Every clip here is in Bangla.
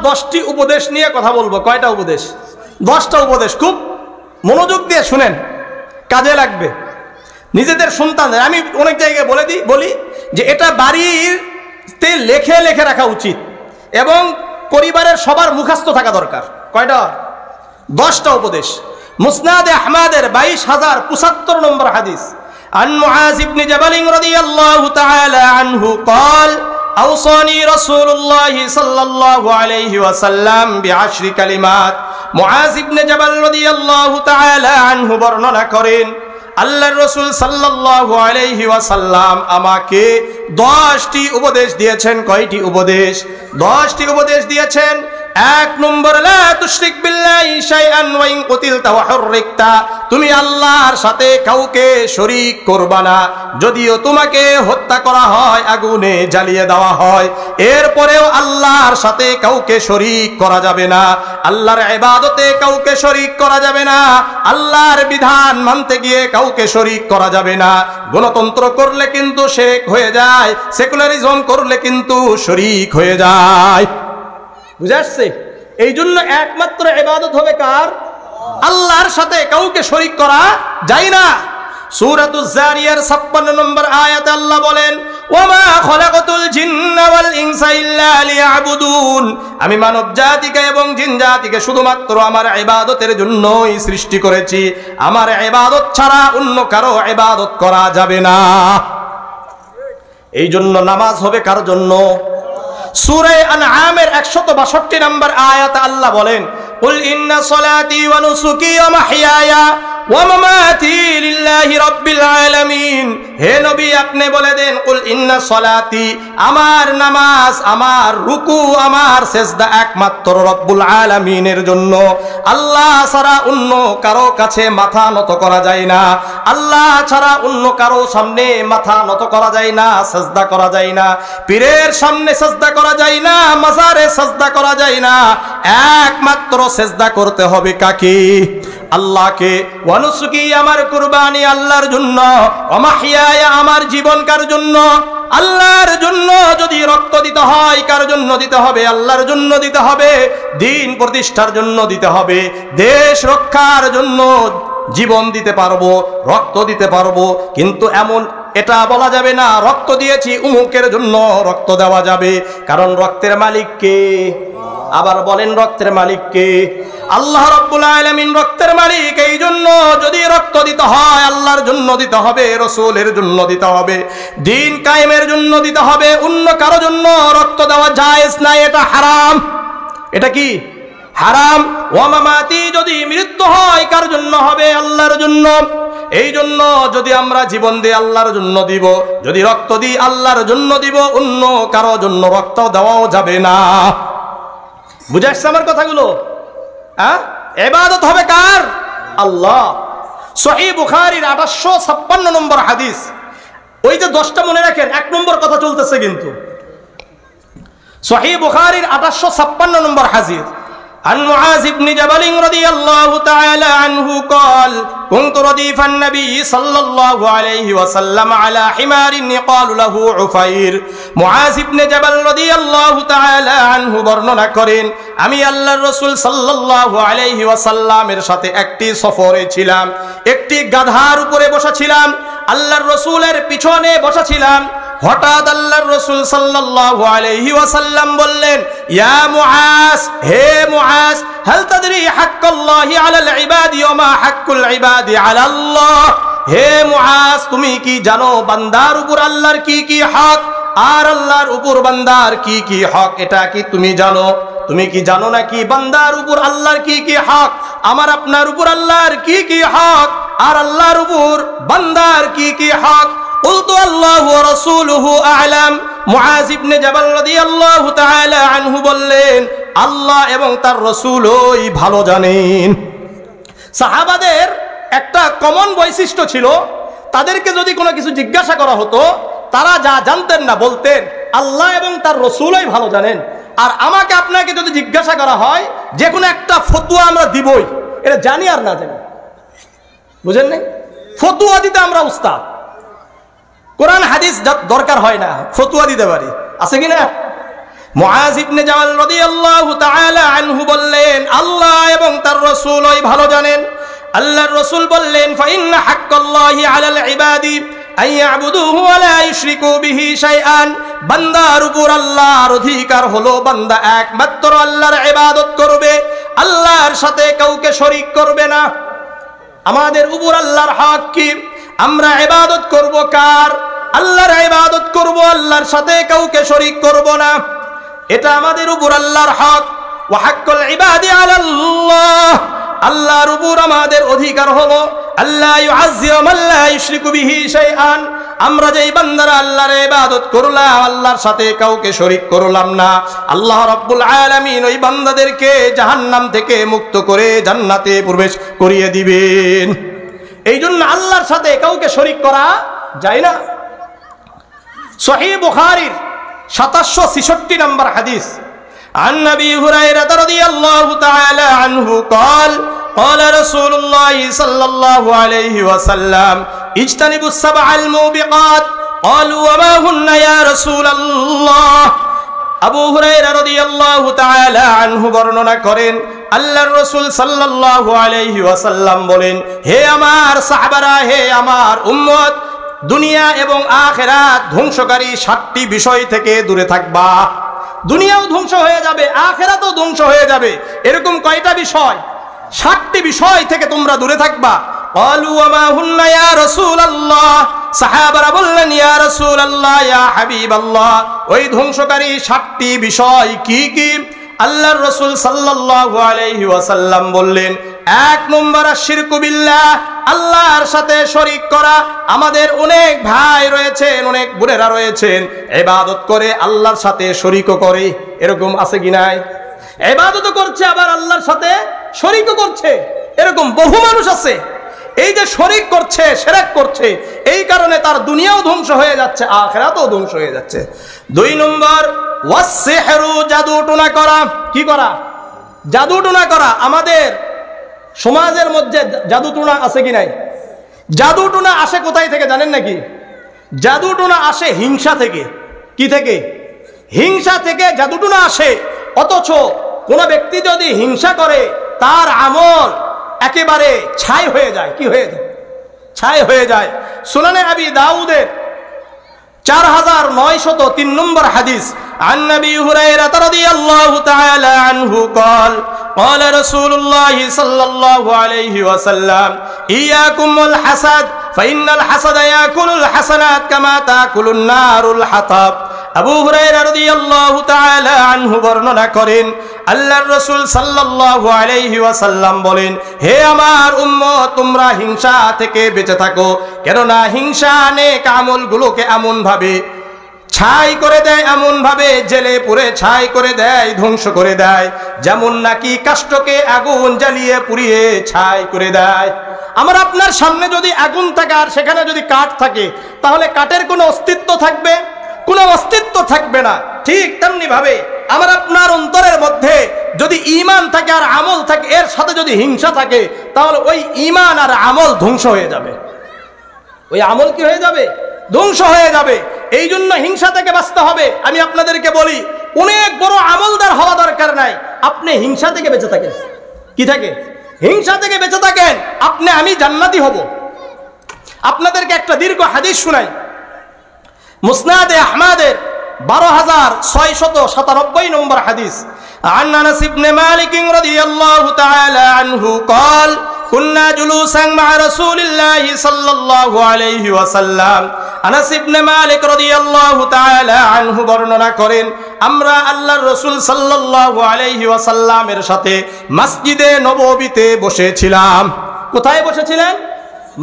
10টি উপদেশ নিয়ে কথা বলবো। কয়টা উপদেশ? 10টা উপদেশ। খুব মনোযোগ দিয়ে শুনেন, কাজে লাগবে নিজেদের সন্তানদের। আমি অনেক জায়গায় বলি যে এটা বাড়িতে লেখে লেখে রাখা উচিত এবং পরিবারের সবার মুখস্থ থাকা দরকার। কয়টা? 10টা উপদেশ। মুসনাদে আহমদের 22,075 নম্বর হাদিস। عن معاذ بن جبل رضي الله تعالى عنه قال أوصاني رسول الله صلى الله عليه وسلم ب10 كلمات। মুআজ ইবনে জাবাল রাদিয়াল্লাহু তাআলা আনহু বর্ণনা করেন আল্লাহর রাসূল সাল্লাল্লাহু আলাইহি ওয়াসাল্লাম আমাকে 10টি উপদেশ দিয়েছেন। কয়টি উপদেশ? 10টি উপদেশ দিয়েছেন। 1 নম্বর, লা তুশরিক বিল্লাহি শাইআন ওয়া ইন কুতিলতা ওয়া হুররিকতা, তুমি আল্লাহর সাথে কাউকে শরীক করবা না, যদিও তোমাকে হত্যা করা হয়, আগুনে জ্বালিয়ে দেওয়া হয়, এরপরেও আল্লাহর সাথে কাউকে শরীক করা যাবে না। আল্লাহর ইবাদতে কাউকে শরীক করা যাবে না। আল্লাহর বিধান মানতে গিয়ে কাউকে শরীক করা যাবে না। গণতন্ত্র করলে কিন্তু শিরক হয়ে যায়, সেকুলারিজম করলে কিন্তু শরীক হয়ে যায়। বুঝে আসছে? এই জন্য একমাত্র ইবাদত হবে কার? আল্লাহর সাথে কাউকে শরীক করা যায় না। সূরাতুজ জারিয়ার 56 নম্বর আয়াতে আল্লাহ বলেন, ওয়ামা খলাকাতুল জিন্না ওয়াল ইনসা ইল্লা লিয়াবুদুন, আমি মানব জাতিকে এবং জিন জাতিকে শুধুমাত্র আমার ইবাদতের জন্যই সৃষ্টি করেছি, আমার ইবাদত ছাড়া অন্য কারো ইবাদত করা যাবে না। এই জন্য নামাজ হবে কার জন্য? সূরা আনআমের 162 নম্বর আয়াতে আল্লাহ বলেন, কুল ইন্না সলাতি ওয়া নুসুকি ওয়া মাহইয়ায়া ওয়া মামাতি লিল্লাহি রাব্বিল আলামিন। হে নবী, আপনি বলে দেন, কুল ইন্না সলাতি, আমার নামাজ, আমার রুকু, আমার সিজদা একমাত্র রব্বুল আলামিনের জন্য। আল্লাহ ছাড়া অন্য কারো কাছে মাথা নত করা যায় না। আল্লাহ ছাড়া অন্য কারো সামনে মাথা নত করা যায় না, সিজদা করা যায় না। পীরের সামনে সিজদা করা যায় না, মাজারে সিজদা করা যায় না। একমাত্র সিজদা করতে হবে কাকে? আল্লাহকে। ওয়া নুসুকি, আমার কুরবানি আল্লাহর জন্য। ওয়া মাহইয়ায়া, আমার জীবন কার জন্য? আল্লাহর জন্য। যদি রক্ত দিতে হয় কার জন্য দিতে হবে? আল্লাহর জন্য দিতে হবে। দ্বীন প্রতিষ্ঠার জন্য দিতে হবে। দেশ রক্ষার জন্য জীবন দিতে পারবো, রক্ত দিতে পারবো, কিন্তু এমন এটা বলা যাবে না রক্ত দিয়েছি উমুকের জন্য রক্ত দেওয়া যাবে, কারণ রক্তের মালিক কে? আবার বলেন, রক্তের মালিক কে? আল্লাহ রাব্বুল আলামিন রক্তের মালিক। এই জন্য যদি রক্ত দিতে হয় আল্লাহর জন্য দিতে হবে, রাসূলের জন্য দিতে হবে, দ্বীন কায়েমের জন্য দিতে হবে। অন্য কারো জন্য রক্ত দেওয়া জায়েজ নাই, এটা হারাম। এটা কি? হারাম। ওয়া মামাতি, যদি মৃত্যু হয় কার জন্য হবে? আল্লাহর জন্য। এই জন্য যদি আমরা জীবন দিই আল্লাহর জন্য দিব, যদি রক্ত দিই আল্লাহর জন্য দিব, অন্য কারো জন্য রক্ত দেওয়াও যাবে না। বুঝে আসছে আমার কথাগুলো? হ্যাঁ, ইবাদত হবে কার? আল্লাহ। সহিহ বুখারীর 856 নম্বর হাদিস। ওই যে 10টা মনে রাখেন, 1 নম্বর কথা চলতেছে কিন্তু। সহিহ বুখারীর 856 নম্বর হাদিস। عن معاذ بن جبل رضي الله تعالى عنه قال كنت رديف النبي صلى الله عليه وسلم على حمار يقال له عفير। মুআজ ইবনে জাবাল রাদিয়াল্লাহু তাআলা আনহু বর্ণনা করেন, আমি আল্লাহর রাসূল সাল্লাল্লাহু আলাইহি ওয়াসাল্লামের সাথে একটি সফরে ছিলাম, একটি গাধার উপরে বসা ছিলাম, আল্লাহর রাসূলের পিছনে বসা ছিলাম। হঠাৎ আল্লাহর রাসূল সাল্লাল্লাহু আলাইহি ওয়াসাল্লাম বললেন, ইয়া মুআজ, হে মুআজ, হাল তাদরি হাক্কাল্লাহি আলাল ইবাদি ওয়া মা হাক্কুল ইবাদি আলাল্লাহ। হে মুআজ, তুমি কি জানো বান্দার উপর আল্লাহর কি কি হক আর আল্লাহর উপর বান্দার কি কি হক? এটা কি তুমি জানো? তুমি কি জানো নাকি বান্দার উপর আল্লাহর কি কি হক, আমার আপনার উপর আল্লাহর কি কি হক, আর আল্লাহর উপর বান্দার কি কি হক? قلت الله ورسوله أعلم। মুআজ ইবনে জাবাল রাদিয়াল্লাহু তাআলা আনহু বললেন, আল্লাহ এবং তার রাসূলই ভালো জানেন। সাহাবাদের একটা কমন বৈশিষ্ট্য ছিল, তাদেরকে যদি কোনো কিছু জিজ্ঞাসা করা হতো তারা যা জানতেন না বলতেন, আল্লাহ এবং তার রাসূলই ভালো জানেন। আর আমাকে আপনাকে যদি জিজ্ঞাসা করা হয় যে কোনো একটা ফতোয়া আমরা দিবই, এটা জানি আর না জানি। বুঝেন নাই? ফতোয়া দিতে আমরা উস্তাদ, কোরআন হাদিস দরকার হয় না, ফতোয়া দিতে পারি, আছে কিনা? মুআজ ইবনে জাবাল রাদিয়াল্লাহু তাআলা আনহু বললেন, আল্লাহ এবং তার রাসূল ওই ভালো জানেন। আল্লাহর রাসূল বললেন, ফাইন্না হাক্কাল্লাহি আলাল ইবাদি আন ইয়াবুদুহু ওয়া লা ইউশরিকু বিহি শাইআন। বান্দার উপর আল্লাহর অধিকার হলো বান্দা একমাত্র আল্লাহর ইবাদত করবে, আল্লাহর সাথে কাউকে শরীক করবে না। আমাদের উপর আল্লাহর হক কি? আমরা ইবাদত করব কার? আল্লাহর ইবাদত করব, আল্লাহর সাথে কাউকে শরীক করব না। এটা আমাদের উপর আল্লাহর হক। ওয়া হাক্কুল ইবাদি আলাল্লাহ, আল্লাহর উপর আমাদের অধিকার হলো আল্লাহ ইউআযযিমু মান লা ইউশরিকু বিহি শাইআন। আমরা যেই বান্দারা আল্লাহর ইবাদত করলাম, আল্লাহর সাথে কাউকে শরীক করলাম না, আল্লাহ রাব্বুল আলামিন ওই বান্দাদেরকে জাহান্নাম থেকে মুক্ত করে জান্নাতে প্রবেশ করিয়ে দিবেন। এই জন্য আল্লাহর সাথে কাউকে শরীক করা যায় না। সহিহ বুখারীর ৭৬৬ নম্বর হাদিস, عن أبي هريرة رضي الله تعالى عنه قال قال رسول الله صلى الله عليه وسلم اجتنبوا السبع الموبقات قالوا وما هن يا رسول الله। আবু হুরায়রা রাদিয়াল্লাহু তাআলা আনহু বর্ণনা করেন, আল্লাহর রাসূল সাল্লাল্লাহু আলাইহি ওয়াসাল্লাম বলেন, হে আমার সাহাবারা, হে আমার উম্মত, দুনিয়া এবং আখিরাত ধ্বংসকারী ৭টি বিষয় থেকে দূরে থাকবা। দুনিয়াও ধ্বংস হয়ে যাবে, আখিরাতও ধ্বংস হয়ে যাবে। এরকম কয়টা বিষয়? ৭টি বিষয় থেকে তোমরা দূরে থাকবা। ক্বালু ওয়া মা হুন্না ইয়া রাসূলুল্লাহ। সাহাবারা বললেন, ইয়া রাসূলুল্লাহ, ইয়া হাবিবাল্লাহ, ওই ধ্বংসকারী ৭টি বিষয় কি কি? আল্লাহর রাসূল সাল্লাল্লাহু আলাইহি ওয়াসাল্লাম বললেন, ১ নম্বর আশরিকু বিল্লাহ, আল্লাহর সাথে শরীক করা। আমাদের অনেক ভাই রয়েছেন, অনেক বোনেরা রয়েছেন, ইবাদত করে আল্লাহর সাথে শরীকও করে। এরকম আছে কি নাই? ইবাদতও করছে আবার আল্লাহর সাথে শরীকও করছে, এরকম বহু মানুষ আছে। এই যে শরীক করছে, শিরক করছে, এই কারণে তার দুনিয়াও ধ্বংস হয়ে যাচ্ছে, আখিরাতও ধ্বংস হয়ে যাচ্ছে। ২ নম্বর ওয়াসসিহরু, জাদু টোনা করা। কি করা? জাদু টোনা করা। আমাদের সমাজের মধ্যে জাদু টোনা আছে কি নাই? জাদু টোনা আসে কোথায় থেকে জানেন নাকি? জাদু টোনা আসে হিংসা থেকে। কি থেকে? হিংসা থেকে জাদু টোনা আসে। অথচ কোন ব্যক্তি যদি হিংসা করে, তার আমল একেবারে ছাই হয়ে যায়। কি হয়ে যায়? ছাই হয়ে যায়। সুনানে আবি দাউদের ৪৯০৩ নম্বর হাদিস, عن أبي هريرة رضي الله تعالى عنه قال قال رسول الله صلى الله عليه وسلم إياكم والحسد فإن الحسد يأكل الحسنات كما تأكل النار الحطب। আবু হুরায়রা রাদিয়াল্লাহু তাআলা আনহু বর্ণনা করেন, আল্লাহর রাসূল সাল্লাল্লাহু আলাইহি ওয়াসাল্লাম বলেন, হে আমার উম্মত, তোমরা হিংসা থেকে বেঁচে থাকো, কেননা হিংসা নেক আমলগুলোকে এমন ভাবে ছাই করে দেয়, এমন ভাবে জেলে পুড়ে ছাই করে দেয়, ধ্বংস করে দেয়, যেমন নাকি কাষ্ঠকে আগুন জ্বালিয়ে পুড়িয়ে ছাই করে দেয়। আমার আপনার সামনে যদি আগুন থাকে আর সেখানে যদি কাঠ থাকে, তাহলে কাঠের কোনো অস্তিত্ব থাকবে? কোনো অস্তিত্ব থাকবে না। ঠিক তেমনি ভাবে আমার আপনার অন্তরের মধ্যে যদি ঈমান থাকে আর আমল থাকে, এর সাথে যদি হিংসা থাকে, তাহলে ওই ঈমান আর আমল ধ্বংস হয়ে যাবে। ওই আমল কি হয়ে যাবে? ধ্বংস হয়ে যাবে। এই জন্য হিংসা থেকে বাঁচতে হবে। আমি আপনাদেরকে বলি, অনেক বড় আমলদার হওয়া দরকার নাই, আপনি হিংসা থেকে বেঁচে থাকেন। কি থাকে? হিংসা থেকে বেঁচে থাকেন, আপনি আমি জান্নাতি হব। আপনাদেরকে একটা দীর্ঘ হাদিস শুনাই। মুসনাদে আহমদের ১২৬৯৭ নম্বর হাদিস, عن أنس بن مالك رضي الله تعالى عنه قال كنا جلوسا مع رسول الله صلى الله عليه وسلم। আনাস ইবনে মালিক রাদিয়াল্লাহু তাআলা আনহু বর্ণনা করেন, আমরা আল্লাহর রাসূল সাল্লাল্লাহু আলাইহি ওয়াসাল্লামের সাথে মসজিদে নববীতে বসেছিলাম। কোথায় বসেছিলেন?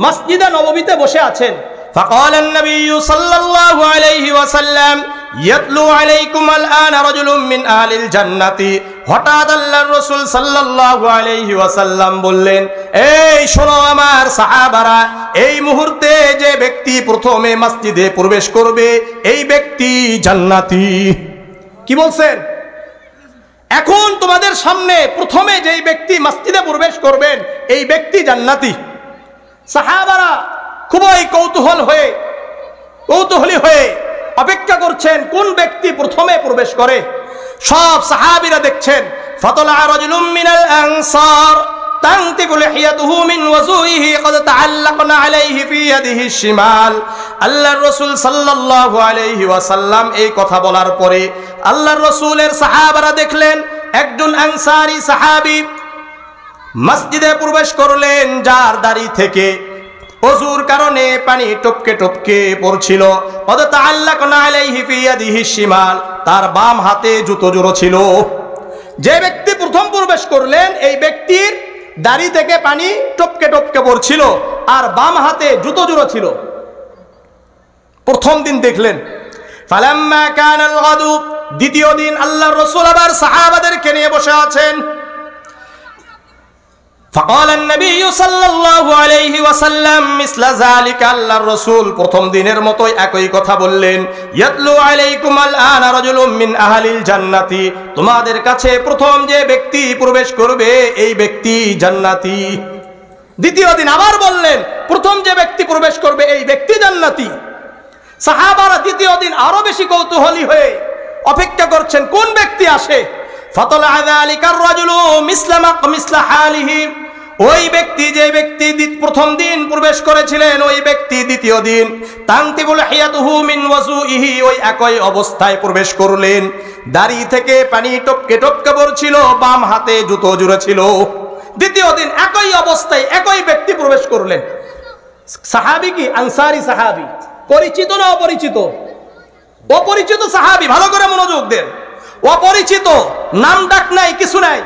মসজিদে নববীতে বসে আছেন। فقال النبي صلى الله عليه وسلم يتلو عليكم الآن رجل من أهل الجنة। হঠাৎ আল্লাহর রাসূল সাল্লাল্লাহু আলাইহি ওয়াসাল্লাম বললেন, এই শোনো আমার সাহাবারা, এই মুহূর্তে যে ব্যক্তি প্রথমে মসজিদে প্রবেশ করবে, এই ব্যক্তি জান্নাতি। কি বলছেন? এখন তোমাদের সামনে প্রথমে যেই ব্যক্তি মসজিদে প্রবেশ করবেন, এই ব্যক্তি জান্নাতি। সাহাবারা খুবই কৌতূহলী হয়ে অপেক্ষা করছেন কোন ব্যক্তি প্রথমে প্রবেশ করে। সব সাহাবীরা দেখছেন। ফাতলা রাজুলুম মিনাল আনসার তানতিফু লিহিয়াতুহু মিন ওয়াজুহিহি ক্বাদ তাআল্লাকনা আলাইহি ফি ইয়াদিহি শিমাল। আল্লাহর রাসূল সাল্লাল্লাহু আলাইহি ওয়াসাল্লাম এই কথা বলার পরে আল্লাহর রাসূলের সাহাবারা দেখলেন একজন আনসারী সাহাবী মসজিদে প্রবেশ করলেন, যার দাড়ি থেকে ওযুর কারণে পানি টপকে টপকে পড়ছিল। ক্বাদ তাআল্লাকনা আলাইহি ফি ইয়াদিহি শিমাল, তার বাম হাতে জুতো জোড়া ছিল। যে ব্যক্তি প্রথম প্রবেশ করলেন এই ব্যক্তির দাড়ি থেকে পানি টপকে টপকে পড়ছিল আর বাম হাতে জুতো জোড়া ছিল। প্রথম দিন দেখলেন। ফালাম্মা কানাল গাদু, দ্বিতীয় দিন আল্লাহর রাসূল আবার সাহাবাদেরকে নিয়ে বসে আছেন। فقال النبي صلى الله عليه وسلم مثل ذلك, আল্লাহর রাসূল প্রথম দিনের মতোই একই কথা বললেন। ইয়াতলু আলাইকুম আল-আন রাজুলুম মিন আহলিল জান্নাতি, তোমাদের কাছে প্রথম যে ব্যক্তি প্রবেশ করবে এই ব্যক্তি জান্নাতি। দ্বিতীয় দিন আবার বললেন প্রথম যে ব্যক্তি প্রবেশ করবে এই ব্যক্তি জান্নাতি। সাহাবারা দ্বিতীয় দিন আরো বেশি কৌতূহলী হয়ে অপেক্ষা করছেন কোন ব্যক্তি আসে। ফাতলা যালিকার রাজুলু মিসলা হালিহি, ওই ব্যক্তি যে ব্যক্তি প্রথম দিন প্রবেশ করেছিলেন ওই ব্যক্তি দ্বিতীয় দিন তানতিবুল হিয়াতুহু মিন ওয়াজুইহি, ওই একই অবস্থায় প্রবেশ করলেন। দাড়ি থেকে পানি টপকে টপকে পড়ছিল, বাম হাতে জুতো জোড়া ছিল। দ্বিতীয় দিন একই অবস্থায় একই ব্যক্তি প্রবেশ করলেন। সাহাবী কি আনসারী সাহাবী? পরিচিত না অপরিচিত? অপরিচিত সাহাবী, ভালো করে মনোযোগ দেন। অপরিচিত, নাম ডাক নাই, কিছু নাই,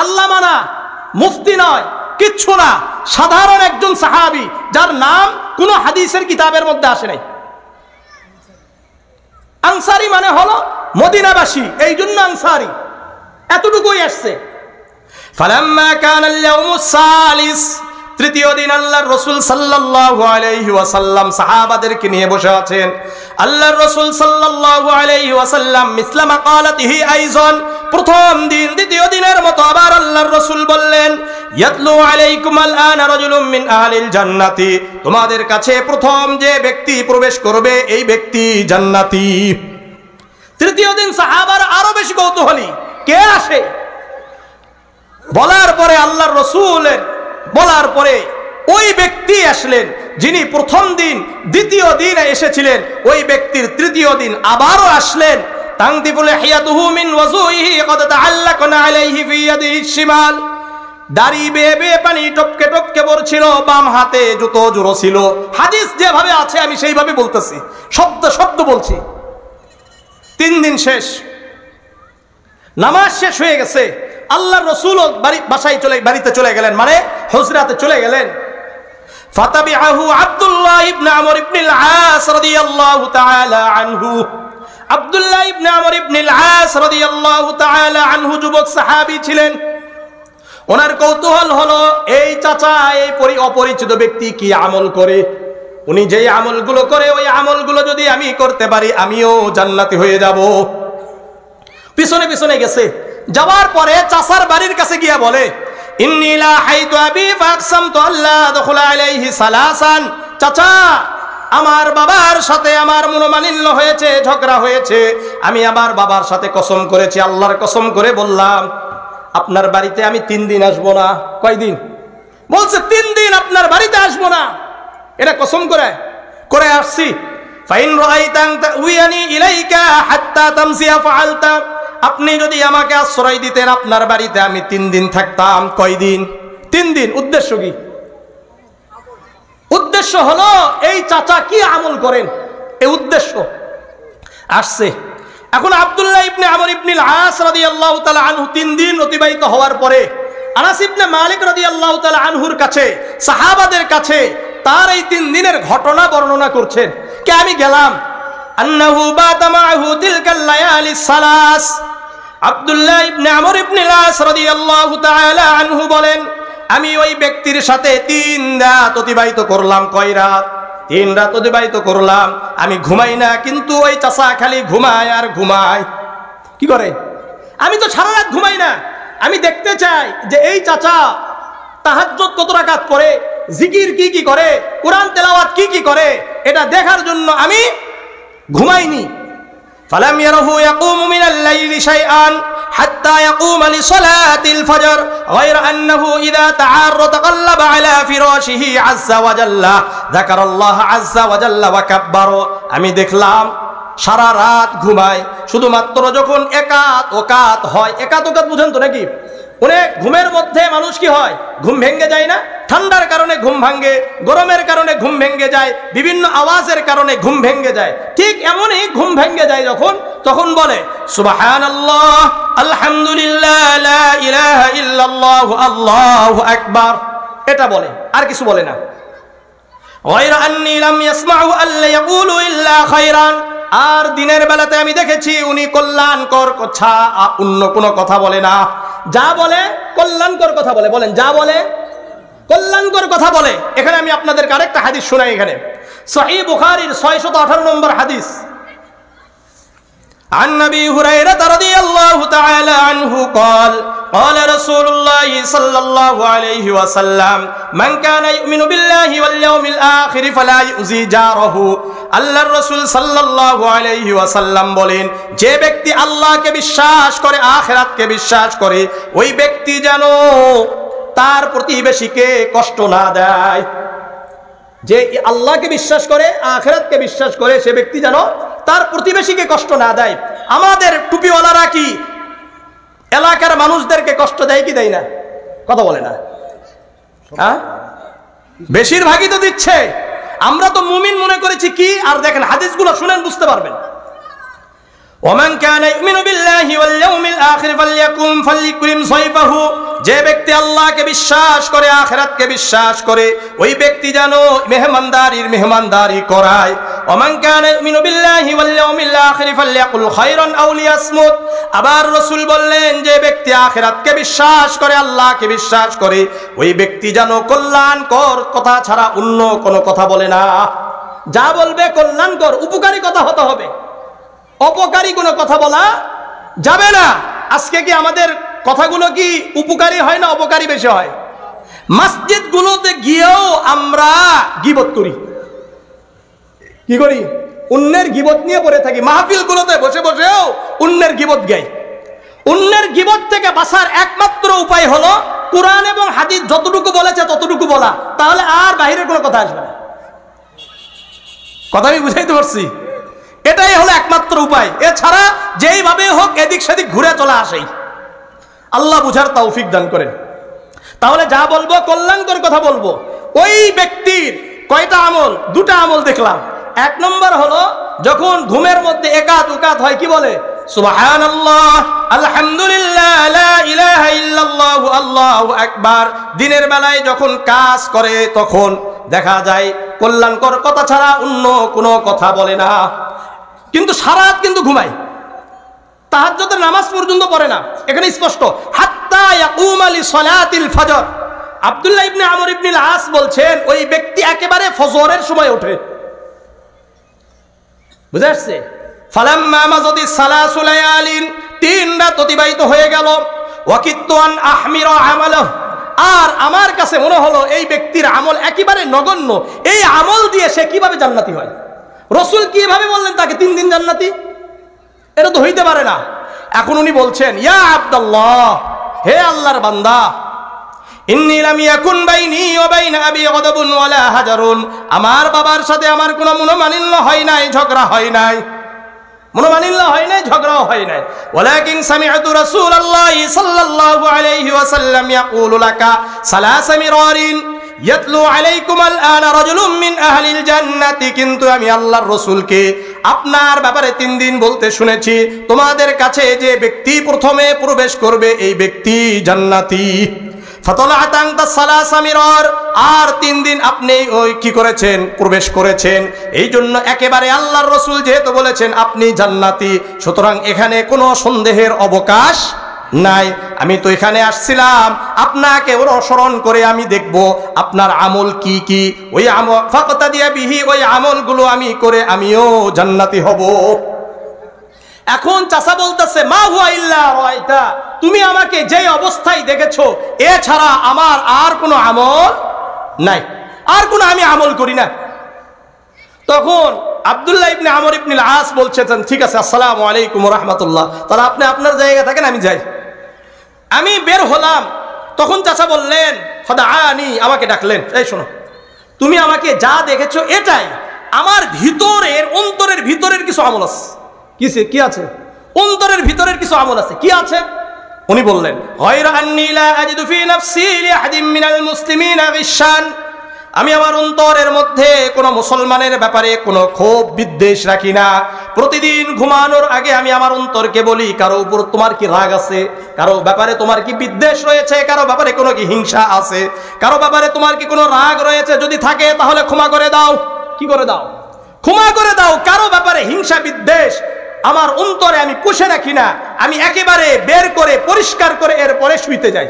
আল্লামা না, মুফতি নয়, কিচ্ছু না, সাধারণ একজন সাহাবী যার নাম কোন হাদিসের কিতাবের মধ্যে আসে নাই। আনসারী মানে হলো মদিনাবাসী, এই জন্য আনসারী, এতটুকুই আসছে। ফালাম্মা কানাল ইয়াউমুস সালিস, তৃতীয় দিন আল্লাহর রাসূল সাল্লাল্লাহু আলাইহি ওয়াসাল্লাম সাহাবাদেরকে নিয়ে বসে আছেন। আল্লাহর রাসূল সাল্লাল্লাহু আলাইহি ওয়াসাল্লাম মিসলা মাকালাতিহি আইযান, প্রথম দিন দ্বিতীয় দিনের মতো আবার আল্লাহর রাসূল বললেন ইয়াতলু আলাইকুম আল-আন রাজুলুম মিন আহলিল জান্নাতি, তোমাদের কাছে প্রথম যে ব্যক্তি প্রবেশ করবে এই ব্যক্তি জান্নাতি। তৃতীয় দিন সাহাবারা আরো বেশি কৌতূহলী, কে আসে? বলার পরে আল্লাহর রাসূলের বলার পরে ওই ব্যক্তি আসলেন যিনি প্রথম দিন দ্বিতীয় দিন এসেছিলেন, ওই ব্যক্তির তৃতীয় দিন আবারও আসলেন। তানতিফুল হিয়াতুহু মিন ওয়াজুইহি ক্বাদ তাআল্লাকনা আলাইহি ফি ইয়াদিহি শিমাল, দাড়ি বেয়ে বেয়ে পানি টপকে টপকে পড়ছিল, বাম হাতে জুতো জোড়া ছিল। হাদিস যেভাবে আছে আমি সেইভাবে বলতেছি, শব্দ শব্দ বলছি। 3 দিন শেষ, নামাজ শেষ হয়ে গেছে, আল্লাহর রাসূল বাড়িতে চলে গেলেন, মানে হুজরাতে চলে গেলেন। ফাতাবিআহু আব্দুল্লাহ ইবনে আমর ইবনে আল-আস রাদিয়াল্লাহু তাআলা আনহু, আব্দুল্লাহ ইবনে আমর ইবনে আল-আস রাদিয়াল্লাহু তাআলা আনহু যুবক সাহাবী ছিলেন। ওনার কৌতূহল হলো এই চাচা, এই অপরিচিত ব্যক্তি কি আমল করে, উনি যেই আমলগুলো করে ওই আমলগুলো যদি আমি করতে পারি আমিও জান্নাতি হয়ে যাব। পিছনে পিছনে গেছে, যাওয়ার পরে চাচার বাড়ির কাছে গিয়া বলে ইন্নী লা হাইতু আবি ফাকসামতু আল্লা আদখুলা আলাইহি সালাসান, চাচা আমার বাবার সাথে আমার মনোমালিন্য হয়েছে, ঝগড়া হয়েছে, আমি আমার বাবার সাথে কসম করেছি, আল্লাহর কসম করে বললাম আপনার বাড়িতে আমি 3 দিন আসবো না। কয়দিন? বলছে 3 দিন আপনার বাড়িতে আসবো না, এটা কসম করে আসছি। ফাইন রাআইতান তাউয়ানি ইলাইকা হাত্তা তামসিয়া ফাআলতা, আপনি যদি আমাকে আশ্রয় দিতেন আপনার বাড়িতে আমি 3 দিন থাকতাম। কয়দিন? 3 দিন। উদ্দেশ্য কি? উদ্দেশ্য হলো এই চাচা কি আমল করেন, এই উদ্দেশ্য আসছে। এখন আব্দুল্লাহ ইবনে আমর ইবনে আল-আস রাদিয়াল্লাহু তাআলা আনহু 3 দিন অতিবাহিত হওয়ার পরে আনাস ইবনে মালিক রাদিয়াল্লাহু তাআলা আনহুর কাছে, সাহাবাদের কাছে তার এই 3 দিনের ঘটনা বর্ণনা করছেন। কে আমি গেলাম আন্নাহু বাতা মাহু তিলকাল লায়ালিস সালাস, আব্দুল্লাহ ইবনে আমর ইবনে আল-আস রাদিয়াল্লাহু তাআলা আনহু বলেন আমি ওই ব্যক্তির সাথে 3 রাত অতিবাহিত করলাম। কয় রাত? 3 রাত অতিবাহিত করলাম। আমি ঘুমাই না, কিন্তু ওই চাচা খালি ঘুমায় আর ঘুমায়। কি করে? আমি তো সারা রাত ঘুমাই না, আমি দেখতে চাই যে এই চাচা তাহাজ্জুদ কত রাকাত করে, জিকির কি কি করে, কোরআন তেলাওয়াত কি কি করে, এটা দেখার জন্য আমি ঘুমাইনি। ফালাম ইয়ারাহু ইয়াকুমু মিনাল লাইলি শাইআন হাত্তা ইয়াকুমা লিসালাতিল ফজর গায়রা আন্নাহু ইযা তাআররা তাকাল্লাবা আলা ফিরাশিহি আযজা ওয়া জাল্লা যাকারাল্লাহ আযজা ওয়া জাল্লা ওয়া কাব্বারা। আমি দেখলাম সারা রাত ঘুমায়, শুধুমাত্র যখন একাত ওকাত হয়, একাত ওকাত বুঝেন তো নাকি? অনেক ঘুমের মধ্যে মানুষ কি হয়, ঘুম ভেঙে যায় না? ঠান্ডার কারণে ঘুম ভাঙে, গরমের কারণে ঘুম ভেঙে যায়, বিভিন্ন আওয়াজের কারণে ঘুম ভেঙে যায়। ঠিক এমনই ঘুম ভেঙে যায় যখন, তখন বলে সুবহানাল্লাহ, আলহামদুলিল্লাহ, লা ইলাহা ইল্লাল্লাহ, আল্লাহু আকবার, এটা বলে, আর কিছু বলে না। গায়রা আন্নী লাম ইয়াসমাউ আল্লা ইয়াকুলু ইল্লা খায়রান। আর দিনের বেলাতে আমি দেখেছি উনি কল্যাণকর কথা, অন্য কোনো কথা বলে না। যা বলে কল্যাণকর কথা বলে। বলেন, যা বলে কল্যাণকর কথা বলে। এখানে আমি আপনাদেরকে আরেকটা হাদিস শোনাই। এখানে সহিহ বুখারীর 618 নম্বর হাদিস। عن أبي هريرة رضي الله تعالى عنه قال قال رسول الله صلى الله عليه وسلم من كان يؤمن بالله واليوم الآخر فلا يؤذي جاره। আল্লাহর রাসূল সাল্লাল্লাহু আলাইহি ওয়াসাল্লাম বলেন, যে ব্যক্তি আল্লাহকে বিশ্বাস করে, আখিরাতকে বিশ্বাস করে, ওই ব্যক্তি যেন তার প্রতিবেশীকে কষ্ট না দেয়। যে আল্লাহকে বিশ্বাস করে, আখিরাতকে বিশ্বাস করে, সে ব্যক্তি যেন তার প্রতিবেশীকে কষ্ট না দেয়। আমাদের টুপিওয়ালারা কি এলাকার মানুষদেরকে কষ্ট দেয় কি দেয় না? কথা বলে না? হ্যাঁ, বেশিরভাগই তো দিচ্ছে। আমরা তো মুমিন মনে করেছি কি? আর দেখেন হাদিসগুলো শুনেন, বুঝতে পারবেন। ওমান কানা ইউমিনু বিল্লাহি ওয়াল ইয়াউমিল আখির ফালইকরিম যায়ফাহু। যে ব্যক্তি আল্লাহকে বিশ্বাস করে, আখিরাতকে বিশ্বাস করে, ওই ব্যক্তি যেন মেহমানদারি করায়। ওমান কানা ইউমিনু বিল্লাহি ওয়াল ইয়াউমিল আখির ফালইয়াকুল খায়রান আও লিয়াসমুত। আবার রাসূল বললেন, যে ব্যক্তি আখিরাতকে বিশ্বাস করে, আল্লাহকে বিশ্বাস করে, ওই ব্যক্তি যেন কল্যাণকর কথা ছাড়া অন্য কোনো কথা বলে না। যা বলবে কল্যাণকর, উপকারী কথা হতে হবে, অপকারী কোনো কথা বলা যাবে না। আজকে কি আমাদের কথাগুলো কি উপকারী হয় না অপকারী বেশি হয়? মসজিদগুলোতে গিয়েও আমরা গীবত করি। কি করি? অন্যের গীবত নিয়ে পড়ে থাকি। মাহফিলগুলোতে বসে বসেও অন্যের গীবত গাই। অন্যের গীবত থেকে বাঁচার একমাত্র উপায় হলো কোরআন এবং হাদিস যতটুকু বলেছে ততটুকু বলা, তাহলে আর বাহিরের কোনো কথা আসবে না। কথা আমি বুঝাইতে পারছি? এটাই হলো একমাত্র উপায়। এছাড়া যেইভাবে হোক এদিক সেদিক ঘুরে চলে আসেই। আল্লাহ বুঝার তৌফিক দান করেন। তাহলে যা বলবো কল্যাণকর কথা বলবো। ওই ব্যক্তির কয়টা আমল? দুটা আমল দেখলাম। এক নম্বর হলো যখন ঘুমের মধ্যে একাত উকাত হয়, কি বলে? সুবহানাল্লাহ, আলহামদুলিল্লাহ, লা ইলাহা ইল্লাল্লাহু, আল্লাহু আকবার। দিনের বেলায় যখন কাজ করে তখন দেখা যায় কল্যাণকর কথা ছাড়া অন্য কোনো কথা বলে না। কিন্তু সারা রাত কিন্তু ঘুমায়, তাহাজ্জুদের নামাজ পর্যন্ত পড়ে না। এখানে স্পষ্ট, হাত্তা ইয়াকুমা লিসালাতিল ফজর। আব্দুল্লাহ ইবনে আমর ইবনে আস বলছেন, ওই ব্যক্তি একেবারে ফজরের সময় ওঠে। বুঝা আসছে? ফালাম্মা মাযাদি সালাসু লায়ালিন, 3 রাত অতিবাহিত হয়ে গেল। ওয়াকিত্তু আন আহমিরা আমালাহ, আর আমার কাছে মনে হলো এই ব্যক্তির আমল একেবারে নগণ্য। এই আমল দিয়ে সে কিভাবে জান্নাতি হয়? রাসূল কিভাবে বললেন তাকে 3 দিন জান্নাতি? এটা তো হইতে পারে না। এখন উনি বলছেন, ইয়া আব্দুল্লাহ, হে আল্লাহর বান্দা, ইন্নী লাম ইয়াকুন বাইনি ওয়া বাইনা আবি গাদাবুন ওয়ালা হাজারুন। আমার বাবার সাথে আমার কোনো মনোমালিন্য হয় নাই, ঝগড়া হয় নাই, মনোমালিন্য হয় নাই, ঝগড়াও হয় নাই। ওয়ালাকিন সামি'তু রাসূলুল্লাহি সাল্লাল্লাহু আলাইহি ওয়াসাল্লাম ইয়াকুলু লাকা সালাসা মিরারিন ইয়াতলু আলাইকুম আল-আনা রাজুলুম মিন আহলিল জান্নাতি। কিন্তু আমি আল্লাহর রাসূলকে আপনার ব্যাপারে 3 দিন বলতে শুনেছি, তোমাদের কাছে যে ব্যক্তি প্রথমে প্রবেশ করবে এই ব্যক্তি জান্নাতি। ফাতালা'ত আনতা সালাসা মিরার, আর 3 দিন আপনি ওই কি করেছেন? প্রবেশ করেছেন। এই জন্য একেবারে আল্লাহর রাসূল যেহেতু বলেছেন আপনি জান্নাতি, সুতরাং এখানে কোনো সন্দেহের অবকাশ নাই। আমি তো এখানে আসছিলাম আপনাকে অনুসরণ করে আমি দেখব আপনার আমল কি কি। ওই আমল ফাকতাদিয়া বিহি, ওই আমলগুলো আমি করে আমিও জান্নাতি হব। এখন চাচা বলতেছে, মা হুয়া ইল্লা রায়তা, তুমি আমাকে যে অবস্থায় দেখেছো এছাড়া আমার আর কোনো আমল নাই, আর কোনো আমি আমল করি না। তখন আব্দুল্লাহ ইবনে আমর ইবনে আস বলছেন, ঠিক আছে, আসসালামু আলাইকুম ওয়া রাহমাতুল্লাহ, তাহলে আপনি আপনার জায়গা থাকেন, আমি যাই। আমি বের হলাম, তখন চাচা বললেন, ফাদাআনি, আমাকে ডাকলেন, এই শোনো, তুমি আমাকে যা দেখেছো এটাই, আমার ভিতরের অন্তরের ভিতরের কিছু আমল আছে। কি আছে? অন্তরের ভিতরের কিছু আমল আছে। কি আছে? উনি বললেন, গায়রা আন্নী লা আজিদু ফি নাফসি লিআহাদিন মিনাল মুসলিমিনা গিশান, আমি আমার অন্তরের মধ্যে কোনো মুসলমানের ব্যাপারে কোনো ক্ষোভ বিদ্বেষ রাখি না। প্রতিদিন ঘুমানোর আগে আমি আমার অন্তরকে বলি, কারো উপর তোমার কি রাগ আছে, কারো ব্যাপারে তোমার কি বিদ্বেষ রয়েছে, কারো ব্যাপারে কোনো কি হিংসা আছে, কারো ব্যাপারে তোমার কি কোনো রাগ রয়েছে, যদি থাকে তাহলে ক্ষমা করে দাও। কি করে দাও? ক্ষমা করে দাও। কারো ব্যাপারে হিংসা বিদ্বেষ আমার অন্তরে আমি পুষে রাখি না, আমি একেবারে বের করে পরিষ্কার করে এরপরে শুইতে যাই।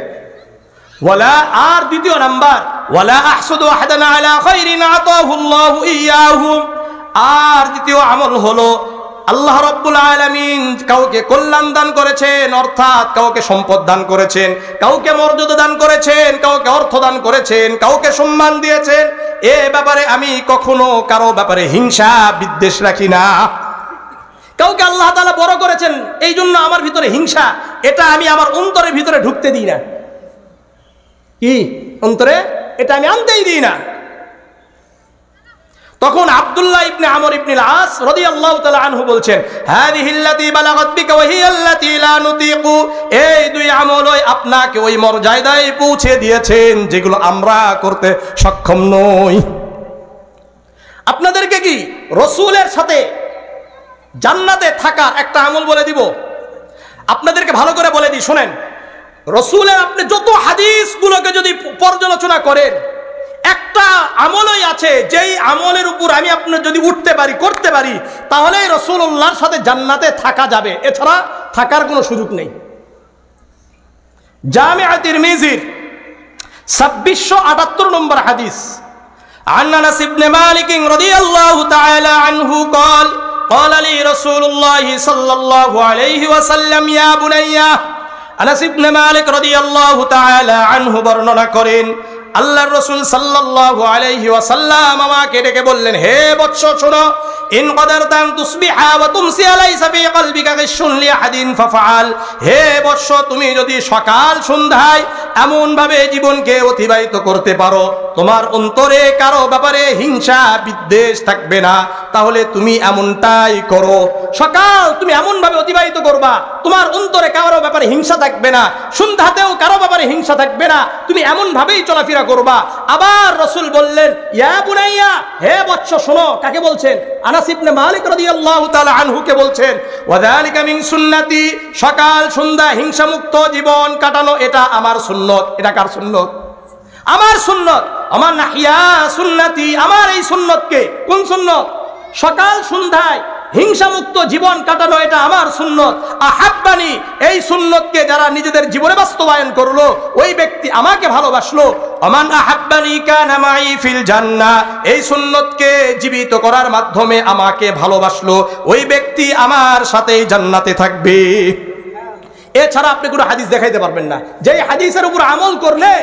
ওয়ালা, আর দ্বিতীয় নাম্বার, ওয়ালা আহসুদু আহাদান আলা খাইরিন আতাহু আল্লাহু ইয়াহু, আর দ্বিতীয় আমল হলো আল্লাহ রাব্বুল আলামিন কাউকে কল্যাণ দান করেছেন, অর্থাৎ কাউকে সম্পদ দান করেছেন, কাউকে মর্যাদা দান করেছেন, কাউকে অর্থ দান করেছেন, কাউকে সম্মান দিয়েছেন, এ ব্যাপারে আমি কখনো কারো ব্যাপারে হিংসা বিদ্বেষ রাখি না। কাউকে আল্লাহ তাআলা বড় করেছেন, এই জন্য আমার ভিতরে হিংসা, এটা আমি আমার অন্তরের ভিতরে ঢুকতে দিই না। কি অন্তরে? এটা আমি আনতেই দিই না। তখন আব্দুল্লাহ ইবনে আমর ইবনে আস রাদিয়াল্লাহু তাআলা আনহু বলছেন, হাযিহিল্লাতী বালাগাত বিকা ওয়া হিয়াল্লাতী লা নুতিকু, এই দুই আমলই আপনাকে ওই মর্যাদায় পৌঁছে দিয়েছেন যেগুলো আমরা করতে সক্ষম নই। আপনাদেরকে কি রাসূলের সাথে জান্নাতে থাকার একটা আমল বলে দিব, আপনাদেরকে ভালো করে বলে দিই, শুনেন। রাসূলের আপনি যত হাদিসগুলোকে যদি পর্যালোচনা করেন, একটা আমলই আছে যেই আমলের উপর আমি আপনি যদি উঠতে পারি, করতে পারি, তাহলে রাসূলুল্লাহর সাথে জান্নাতে থাকা যাবে, এছাড়া থাকার কোনো সুযোগ নেই। জামিআ তিরমিজির 2678 নম্বর হাদিস, আন আনাস ইবনে মালিক রাদিয়াল্লাহু তাআলা আনহু قال قال لي رسول الله صلى الله عليه وسلم يا بني, আনাস ইবনে মালিক রাদিয়াল্লাহু তাআলা আনহু বর্ণনা করেন, আল্লাহর রাসূল সাল্লাল্লাহু আলাইহি ওয়াসাল্লাম আমাকে ডেকে বললেন, হে বৎস শোনো, ইন কদারতান তুসবিহা ওয়া তুমসি আলাইসা ফি কলবিকা গিশুন লিআহাদিন ফাফআল, হে বৎস তুমি যদি সকাল সন্ধ্যায় এমন ভাবে জীবনকে অতিবাহিত করতে পারো, তোমার অন্তরে কারো ব্যাপারে হিংসা বিদ্বেষ থাকবে না, তাহলে তুমি এমনটাই করো। সকাল তুমি এমন ভাবে অতিবাহিত করবা, তোমার অন্তরে কারো ব্যাপারে হিংসা থাকবে না, সন্ধ্যাতেও কারো ব্যাপারে হিংসা থাকবে না, তুমি এমন ভাবেই চলাফেরা করবা। আবার রাসূল বললেন, ইয়া বুনাইয়া, হে বৎস শোনো। কাকে বলছেন? আনাস ইবনে মালিক রাদিয়াল্লাহু তাআলা আনহুকে বলছেন, ওয়াযালিকা মিন সুন্নতি, সকাল সন্ধ্যা হিংসামুক্ত জীবন কাটানো এটা আমার সুন্নত। এটা কার সুন্নত? আমার সুন্নত। আমার নাহিয়া সুন্নতি, আমার এই সুন্নতকে, কোন সুন্নত? সকাল সন্ধ্যায় হিংসামুক্ত জীবন কাটানো এটা আমার সুন্নত। আহাব্বানি, এই সুন্নতকে যারা নিজেদের জীবনে বাস্তবায়ন করলো, ওই ব্যক্তি আমাকে ভালোবাসলো। আমান আহাব্বানি কানা মাই ফিল জান্নাহ, এই সুন্নতকে জীবিত করার মাধ্যমে আমাকে ভালোবাসলো, ওই ব্যক্তি আমার সাথেই জান্নাতে থাকবে। এছাড়া আপনি কোনো হাদিস দেখাইতে পারবেন না যে হাদিসের উপর আমল করলে,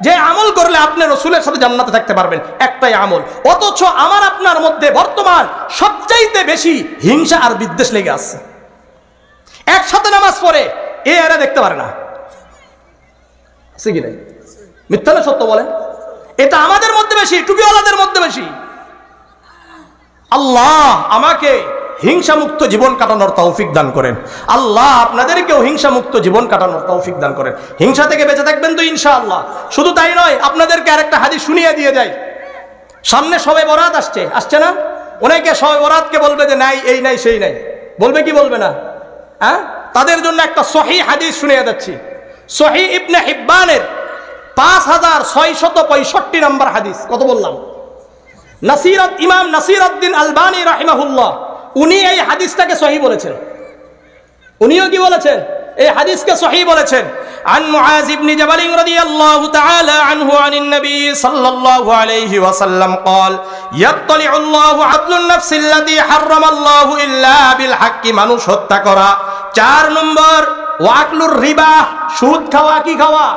যে আমল করলে আপনি রাসূলের সাথে জান্নাতে থাকতে পারবেন, একটাই আমল। অথচ আমার আপনার মধ্যে বর্তমান সবচাইতে বেশি হিংসা আর বিদ্বেষ লেগে আছে। একসাথে নামাজ পড়ে এরা দেখতে পারে না, আছে কি নাই? মিথ্যা না সত্য বলেন? এটা আমাদের মধ্যে বেশি, টুপিওয়ালাদের মধ্যে বেশি। আল্লাহ আমাকে হিংসামুক্ত জীবন কাটানোর তৌফিক দান করেন। আল্লাহ আপনাদেরকেও হিংসামুক্ত জীবন কাটানোর তৌফিক দান করেন। হিংসা থেকে বেঁচে থাকবেন তো ইনশাআল্লাহ। শুধু তাই নয়, আপনাদেরকে আরেকটা হাদিস শুনিয়ে দিয়ে যাই। সামনে শবে বরাত আসছে না? অনেকে শবে বরাতকে বলবে যে নাই, এই নাই, সেই নাই, বলবে কি বলবে না? হ্যাঁ, তাদের জন্য একটা সহিহ হাদিস শুনিয়ে যাচ্ছি। সহিহ ইবনে হিব্বানের 5665 নম্বর হাদিস। কত বললাম? ইমাম নাসিরউদ্দিন আলবানী রাহিমাহুল্লাহ উনি এই হাদিসটাকে সহিহ বলেছেন। উনিও কি বলেছেন? এই হাদিসকে সহিহ বলেছেন। আন মুআজ ইবনে জাবাল রাদিয়াল্লাহু তাআলা আনহু আনিন নবী সাল্লাল্লাহু আলাইহি ওয়াসাল্লাম قال ইয়াত্তালিউ আল্লাহু আদলুন নাফসিল্লাতী হারামাল্লাহু ইল্লা বিল হাক্কি, মানুষ হত্যা করা। 4 নম্বর ওয়াকলুর রিবা, সুদ খাওয়া। কি খাওয়া?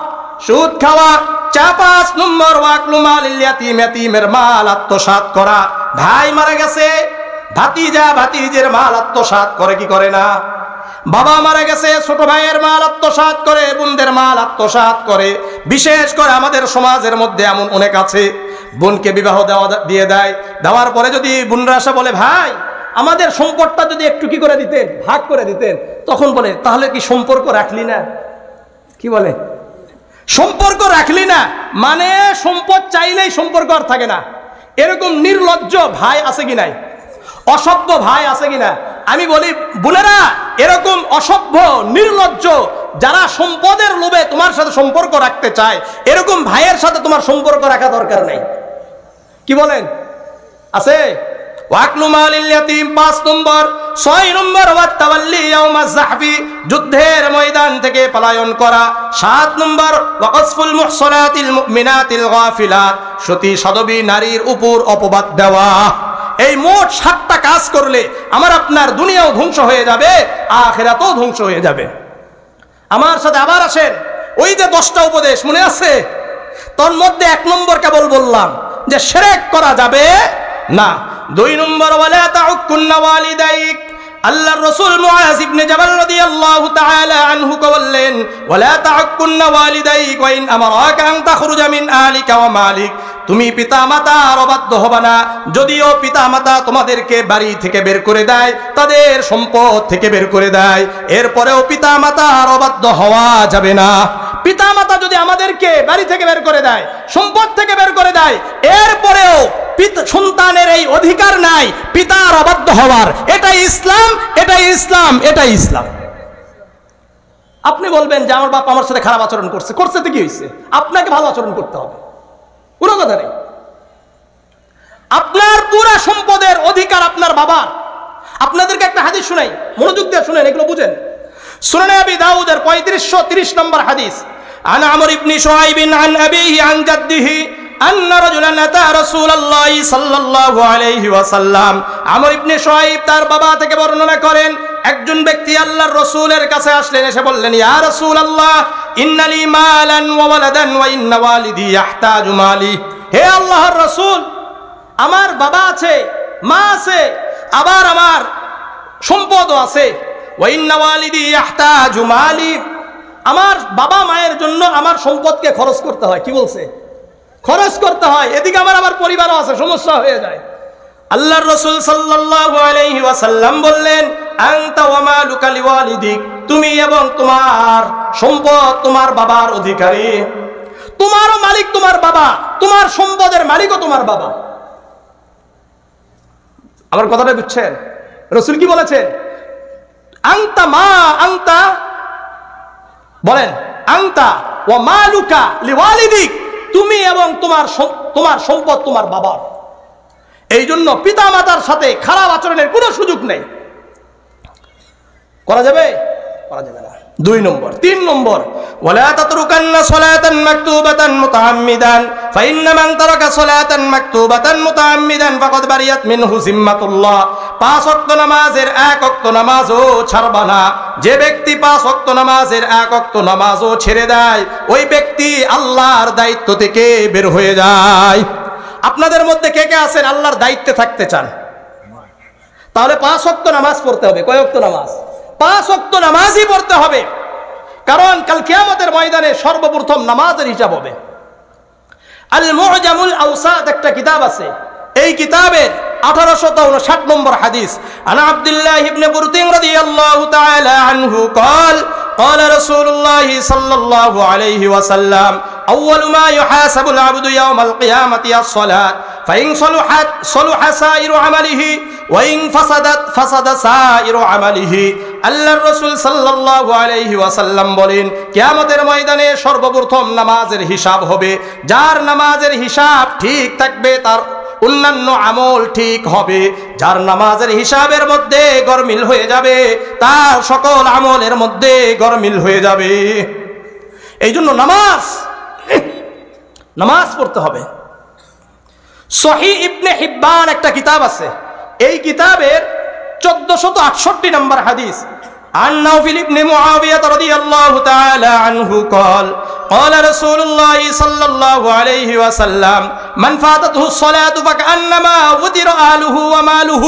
সুদ খাওয়া। 5 নম্বর ওয়াকলু মালিল ইয়াতীম, ইয়াতীমের মাল আত্মসাৎ করা। ভাই মারা গেছে, ভাতিজা ভাতিজের মাল আত্মসাৎ করে কি করে না? বাবা মারা গেছে, ছোট ভাইয়ের মাল আত্মসাৎ করে, বোনদের মাল আত্মসাৎ করে। বিশেষ করে আমাদের সমাজের মধ্যে এমন অনেক আছে, বোনকে বিবাহ দিয়ে দেয়, দেওয়ার পরে যদি বোনরা আসা বলে ভাই আমাদের সম্পদটা যদি একটু কি করে দিতেন, ভাগ করে দিতেন, তখন বলে তাহলে কি সম্পর্ক রাখলি না? কি বলে সম্পর্ক রাখলি না মানে সম্পদ চাইলেই সম্পর্ক আর থাকে না। এরকম নির্লজ্জ ভাই আছে কি নাই? অসভ্য ভাই আছে কিনা? আমি বলি বোনেরা, এরকম অসভ্য নির্লজ্জ যারা সম্পদের লোভে তোমার সাথে সম্পর্ক রাখতে চায়, এরকম ভাইয়ের সাথে তোমার সম্পর্ক রাখা দরকার নাই। কি বলেন? আছে? ওয়াকলু মালিল ইয়াতীম 5 নম্বর। 6 নম্বর ওয়াতাওয়াল্লি ইয়াউমাজ যাহফি, যুদ্ধের ময়দান থেকে পলায়ন করা। 7 নম্বর ওয়াকসফুল মুহসানাতিল মুমিনাতিল গাফিলাত, সতী সদবী নারীর উপর অপবাদ দেওয়া। এই মোট 7টা কাজ করলে আমার আপনার দুনিয়াও ধ্বংস হয়ে যাবে, আখিরাতও ধ্বংস হয়ে যাবে। আমার সাথে আবার আসেন, ওই যে 10টা উপদেশ মনে আছে, তোর মধ্যে 1 নম্বর কেবল বললাম যে শিরক করা যাবে না। 2 নম্বর ওয়ালা তাউকুন্না ওয়ালিদাইক, আল্লাহর রাসূল মুআয ইবনে জাবাল রাদিয়াল্লাহু তাআলা আনহু বললেন ওয়ালা তাউকুন্না ওয়ালিদাইক ওয়া ইন আমারাকা আন তাখরুজা মিন আলিকা ওয়া মালিক, তুমি পিতামাতার অবাধ্য হবে না, যদিও পিতামাতা তোমাদেরকে বাড়ি থেকে বের করে দেয়, তাদের সম্পদ থেকে বের করে দেয়, এরপরেও পিতামাতার অবাধ্য হওয়া যাবে না। পিতামাতা যদি আমাদেরকে বাড়ি থেকে বের করে দেয়, সম্পদ থেকে বের করে দেয়, এরপরেও সন্তানের এই অধিকার নাই পিতার অবাধ্য হওয়ার। এটাই ইসলাম, এটাই ইসলাম, এটাই ইসলাম। আপনি বলবেন যে আমার বাপ আমার সাথে খারাপ আচরণ করছে, করছে তো কি হয়েছে? আপনাকে ভালো আচরণ করতে হবে, কোনো কথা নেই। আপনার পুরা সম্পদের অধিকার আপনার বাবার। আপনাদেরকে একটা হাদিস শুনাই, মনোযোগ দিয়ে শুনেন, এগুলো বুঝেন। সুনান আবি দাউদের 3530 নম্বর হাদিস। আন আমর ইবনে শুআইব আন আবিহি আন জাদ্দিহি আন্না রাজুলান আতা রাসূলুল্লাহ সাল্লাল্লাহু আলাইহি ওয়াসাল্লাম। আমর ইবনে শুআইব তার বাবা থেকে বর্ণনা করেন, একজন ব্যক্তি আল্লাহর রাসূলের কাছে আসলেন, এসে বললেন ইয়া রাসূলুল্লাহ ইন্নালি মালান ওয়া ওয়ালাদান ওয়া ইন্না ওয়ালিদি ইয়াহতাজু মালি। হে আল্লাহর রাসূল, আমার বাবা আছে, মা আছে, আবার আমার সম্পদও আছে। ওয়া ইন্না ওয়ালিদি ইয়াহতাজু মালি, আমার বাবা মায়ের জন্য আমার সম্পদকে খরচ করতে হয়। কি বলছে? খরচ করতে হয়। এদিকে আমার আবার পরিবারও আছে, সমস্যা হয়ে যায়। আল্লাহর রাসূল সাল্লাল্লাহু আলাইহি ওয়াসাল্লাম বললেন আনতা ওয়া মালুকা লিওয়ালিদিক, তুমি এবং তোমার সম্পদ তোমার বাবার অধিকারী। তোমারও মালিক তোমার বাবা, তোমার সম্পদের মালিকও তোমার বাবা। আমার কথাটা বুঝছেন? রাসূল কি বলেছেন? আনতা মা আনতা, বলেন আনতা ওয়া মালুকা লিওয়ালিদিক, তুমি এবং তোমার সম্পদ তোমার বাবার। এই জন্য পিতা মাতার সাথে খারাপ আচরণের কোনো সুযোগ নেই। করা যাবে? করা যাবে না। 2 নম্বর। 3 নম্বর ওয়ালা তাতরুকান্না সালাতান মাকতুবাতান মুতাআম্মিদান ফাইন্না মান তারাকা সালাতান মাকতুবাতান মুতাআম্মিদান ফাকাদ বারিয়াত মিনহু জিম্মাতুল্লাহ। 5 ওয়াক্ত নামাজের 1 ওয়াক্ত নামাজও ছাড়বা না। যে ব্যক্তি 5 ওয়াক্ত নামাজের 1 ওয়াক্ত নামাজও ছেড়ে দেয়, ওই ব্যক্তি আল্লাহর দায়িত্ব থেকে বের হয়ে যায়। আপনাদের মধ্যে কে কে আছেন আল্লাহর দায়িত্বে থাকতে চান? তাহলে 5 ওয়াক্ত নামাজ পড়তে হবে। কয় ওয়াক্ত নামাজ? 5 ওয়াক্ত নামাজই পড়তে হবে, কারণ কাল কিয়ামতের ময়দানে সর্বপ্রথম নামাজের হিসাব হবে। আল মুআজামুল আওসাত একটা কিতাব আছে, এই কিতাবের 1859 নম্বর হাদিস। আন আব্দুল্লাহ ইবনে বুরদিন রাদিয়াল্লাহু তাআলা আনহু قال قال رسول الله صلى الله عليه وسلم أول ما يحاسب العبد يوم القيامة الصلاة فإن صلحت صلح سائر عمله وإن فسدت فسد سائر عمله। আল্লাহর রাসূল সাল্লাল্লাহু আলাইহি ওয়াসাল্লাম বলেন, কিয়ামতের ময়দানে সর্বপ্রথম নামাজের হিসাব হবে। যার নামাজের হিসাব ঠিক থাকবে তার অন্যান্য আমল ঠিক হবে। যার নামাজের হিসাবের মধ্যে গরমিল হয়ে যাবে, তার সকল আমলের মধ্যে গরমিল হয়ে যাবে। এই জন্য নামাজ পড়তে হবে। সহিহ ইবনে হিব্বান একটা কিতাব আছে, এই কিতাবের 1468 নম্বর হাদিস। عن نوفل بن معاوية رضي الله تعالى عنه قال قال رسول الله صلى الله عليه وسلم من فاتته الصلاة فكأنما وتر أهله وماله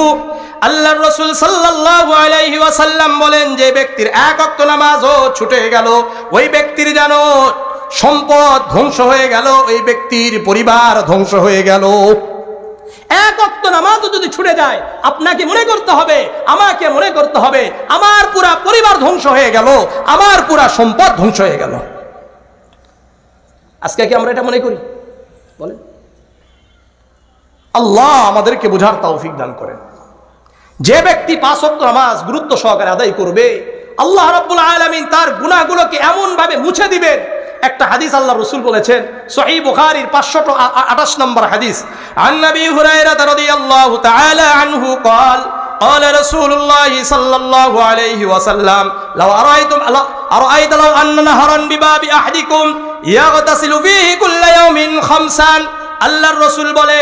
আল্লাহর রাসূল সাল্লাল্লাহু আলাইহি ওয়াসাল্লাম বলেন, যে ব্যক্তির এক ওয়াক্ত নামাজও ছুটে গেল, ওই ব্যক্তির যেন সম্পদ ধ্বংস হয়ে গেল, ওই ব্যক্তির পরিবার ধ্বংস হয়ে গেল। এক ওয়াক্ত নামাজও যদি ছুটে যায়, আপনাকে মনে করতে হবে, আমাকে মনে করতে হবে, আমার পুরা পরিবার ধ্বংস হয়ে গেল, আমার পুরা সম্পদ ধ্বংস হয়ে গেল। আজকে কি আমরা এটা মনে করি? বলেন। আল্লাহ আমাদেরকে বুঝার তৌফিক দান করেন। যে ব্যক্তি 5 ওয়াক্ত নামাজ গুরুত্ব সহকারে আদায় করবে, আল্লাহ রাব্বুল আলামিন তার গুনাহগুলোকে এমন ভাবে মুছে দিবেন। একটা হাদিস আল্লাহ রাসূল বলেছেন, সহিহ বুখারীর 528 নম্বর হাদিস, আন নবী হুরায়রা রাদিয়াল্লাহু তাআলা আনহু قال قال رسول الله صلى الله عليه وسلم لو أرأيت لو أن نهرا بباب أحدكم يغتسل فيه كل يوم 5। আল্লাহর রাসূল বলে,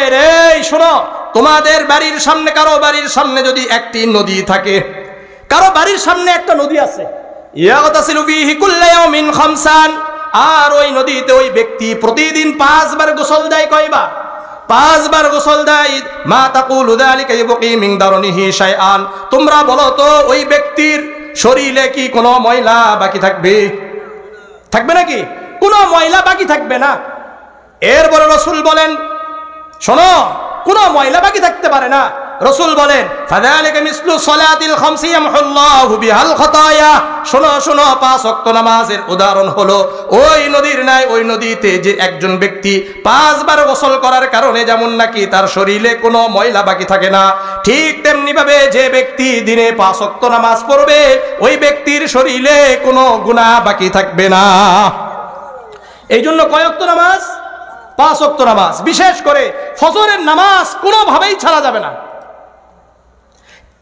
এই শোনো, তোমাদের বাড়ির সামনে, কারো বাড়ির সামনে যদি একটি নদী থাকে, কারো বাড়ির সামনে একটা নদী আছে, ইয়াগতাসিলু ফীহি কুল্লা ইয়াউমিন 5, আর ওই নদীতে ওই ব্যক্তি প্রতিদিন 5 বার গোসল দেয়। কয়বার? 5 বার গোসল দেয়। মা তাকুলু যালিকা ইবকি মিন দারনিহি শাইআন, তোমরা বলো তো ওই ব্যক্তির শরীরে কি কোনো ময়লা বাকি থাকবে? থাকবে নাকি? কোনো ময়লা বাকি থাকবে না। এরপরে রাসূল বলেন, শোনো, কোনো ময়লা বাকি থাকতে পারে না। রাসূল বলেন, ফাযালিকা মিসলু সালাতিল খামসি ইয়ামহুল্লাহু বিহাল খাতায়া, শোনো শোনো, 5 ওয়াক্ত নামাজের উদাহরণ হলো ওই নদীর ন্যায়। ওই নদীতে যে একজন ব্যক্তি 5 বার গোসল করার কারণে যেমন নাকি তার শরীরে কোনো ময়লা বাকি থাকে না, ঠিক তেমনি ভাবে যে ব্যক্তি দিনে 5 ওয়াক্ত নামাজ পড়বে, ওই ব্যক্তির শরীরে কোনো গুনাহ বাকি থাকবে না। এই জন্য কয় ওয়াক্ত নামাজ? 5 ওয়াক্ত নামাজ। বিশেষ করে ফজরের নামাজ কোনোভাবেই ছাড়া যাবে না।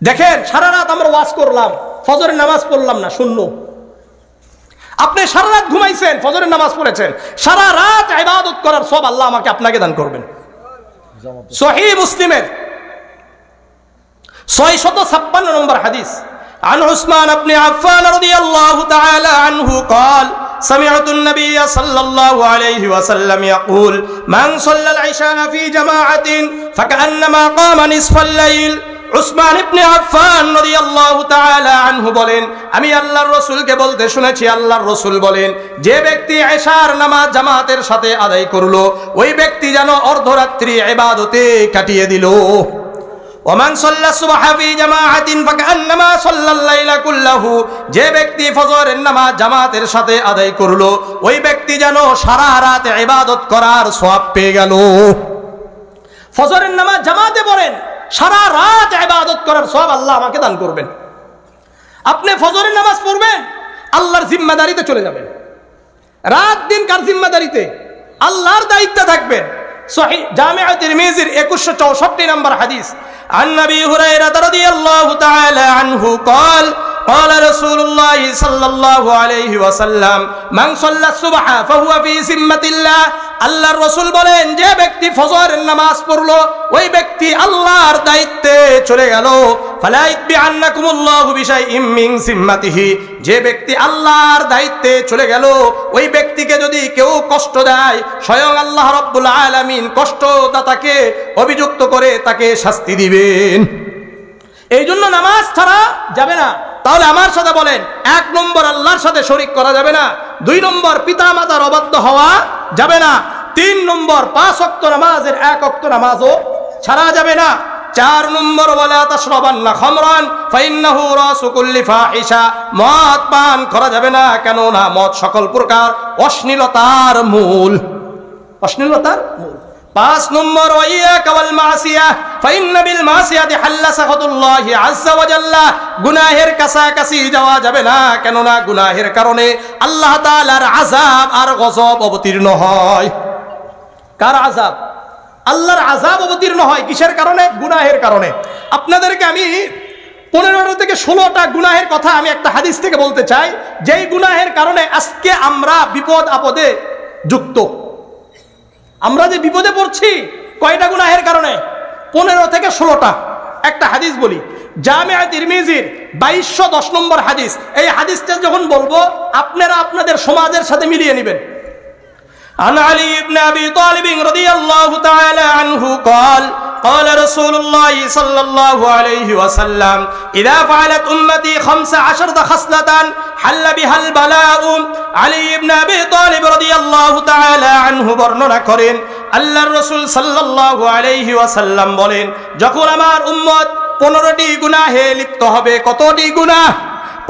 দেখেন, সারা রাত আমরা ওয়াজ করলাম, ফজরের নামাজ পড়লাম না, শূন্য। আপনি সারা রাত ঘুমাইছেন, ফজরের নামাজ পড়েছেন, সারা রাত ইবাদত করার সব আল্লাহ আমাকে আপনাকে দান করবেন। সহিহ মুসলিমের 656 নম্বর হাদিস, عن عثمان بن عفان رضي الله تعالى عنه قال سمعت النبي صلى الله عليه وسلم يقول من صلى العشاء في جماعة فكأنما قام نصف الليل। উসমান ইবনে আফফান রাদিয়াল্লাহু তাআলা আনহু বলেন, আমি আল্লাহর রাসূলকে বলতে শুনেছি, আল্লাহর রাসূল বলেন, যে ব্যক্তি এশার নামাজ জামাতের সাথে আদায় করলো, ওই ব্যক্তি যেন অর্ধরাত্রি ইবাদতে কাটিয়ে দিল। ওমান সাল্লা সুবহা ফি জামাআতিন ফাকান্নামা সাল্লাল লাইলা কুল্লাহু, যে ব্যক্তি ফজরের নামাজ জামাতের সাথে আদায় করলো, ওই ব্যক্তি যেন সারা রাত ইবাদত করার সওয়াব পেয়ে গেল। ফজরের নামাজ জামাতে পড়েন, সারা রাত ইবাদত করার সওয়াব আল্লাহ আমাকে দান করবেন। আপনি ফজরের নামাজ পড়বেন, আল্লাহর জিম্মাদারিতে চলে যাবেন। রাত দিন কার জিম্মাদারিতে? আল্লাহর দায়িত্বে থাকবেন। সহিহ জামিউ তিরমিজির 2164 নম্বর হাদিস, عن نبي هريرة رضي الله تعالى عنه قال قال رسول الله صلى الله عليه وسلم من صلى الصبح فهو في ذمة الله। আল্লাহর রাসূল বলেন, যে ব্যক্তি ফজরের নামাজ পড়লো, ওই ব্যক্তি আল্লাহর দায়িত্বে চলে গেল। ফালা ইয়াতবিআন্নাকুমুল্লাহু বিশাইইম মিন জিম্মাতিহি, যে ব্যক্তি আল্লাহর দায়িত্বে চলে গেল, ওই ব্যক্তিকে যদি কেউ কষ্ট দেয়, স্বয়ং আল্লাহ রাব্বুল আলামিন কষ্টদাতাকে অভিযুক্ত করে তাকে শাস্তি দিবেন। এই জন্য নামাজ ছাড়া যাবে না। তাহলে আমার সাথে বলেন, 1 নম্বর আল্লাহর সাথে শরীক করা যাবে না, 2 নম্বর পিতা মাতার অবাধ্য হওয়া যাবে না, 3 নম্বর 5 ওয়াক্ত নামাজের 1 ওয়াক্ত নামাজও ছাড়া যাবে না, 4 নম্বর ওয়ালা তাশরাবান্না খামরান ফাইন্নাহু রাসু কুল্লি ফাহিশা, মদ পান করা যাবে না, কেন না মদ সকল প্রকার অশ্লীলতার মূল। অশ্লীলতার মূল। 5 নম্বর ওয়াইয়াকা ওয়াল মাসিয়া ফাইন্না বিল মাসিয়াতি হাল্লা সাখাতুল্লাহি আযজা ওয়া জাল্লা, গুনাহের কাছাকাছি যাওয়া যাবে না, কেন না গুনাহের কারণে আল্লাহ তাআলার আযাব আর গজব অবতীর্ণ হয়। কার আযাব? আল্লাহর আযাব অবতীর্ণ হয় কিসের কারণে? গুনাহের কারণে। আপনাদেরকে আমি 15 থেকে 16টা গুনাহের কথা আমি একটা হাদিস থেকে বলতে চাই, যেই গুনাহের কারণে আজকে আমরা বিপদ আপদে যুক্ত। আমরা যে বিপদে পড়ছি কয়টা গুনাহের কারণে? 15 থেকে 16টা। একটা হাদিস বলি, জামিউ তিরমিজির 2210 নম্বর হাদিস। এই হাদিসটা যখন বলবো আপনারা আপনাদের সমাজের সাথে মিলিয়ে নেবেন। عن علي بن أبي طالب رضي الله تعالى عنه قال قال رسول الله صلى الله عليه وسلم إذا فعلت أمتي 15 خصلة حل بها البلاء علي بن أبي طالب رضي الله تعالى عنه বর্ণনা করেন আল্লাহর রাসূল সাল্লাল্লাহু আলাইহি ওয়াসাল্লাম বলেন যখন আমার উম্মত 15টি গুনাহে লিপ্ত হবে কতটি গুনাহ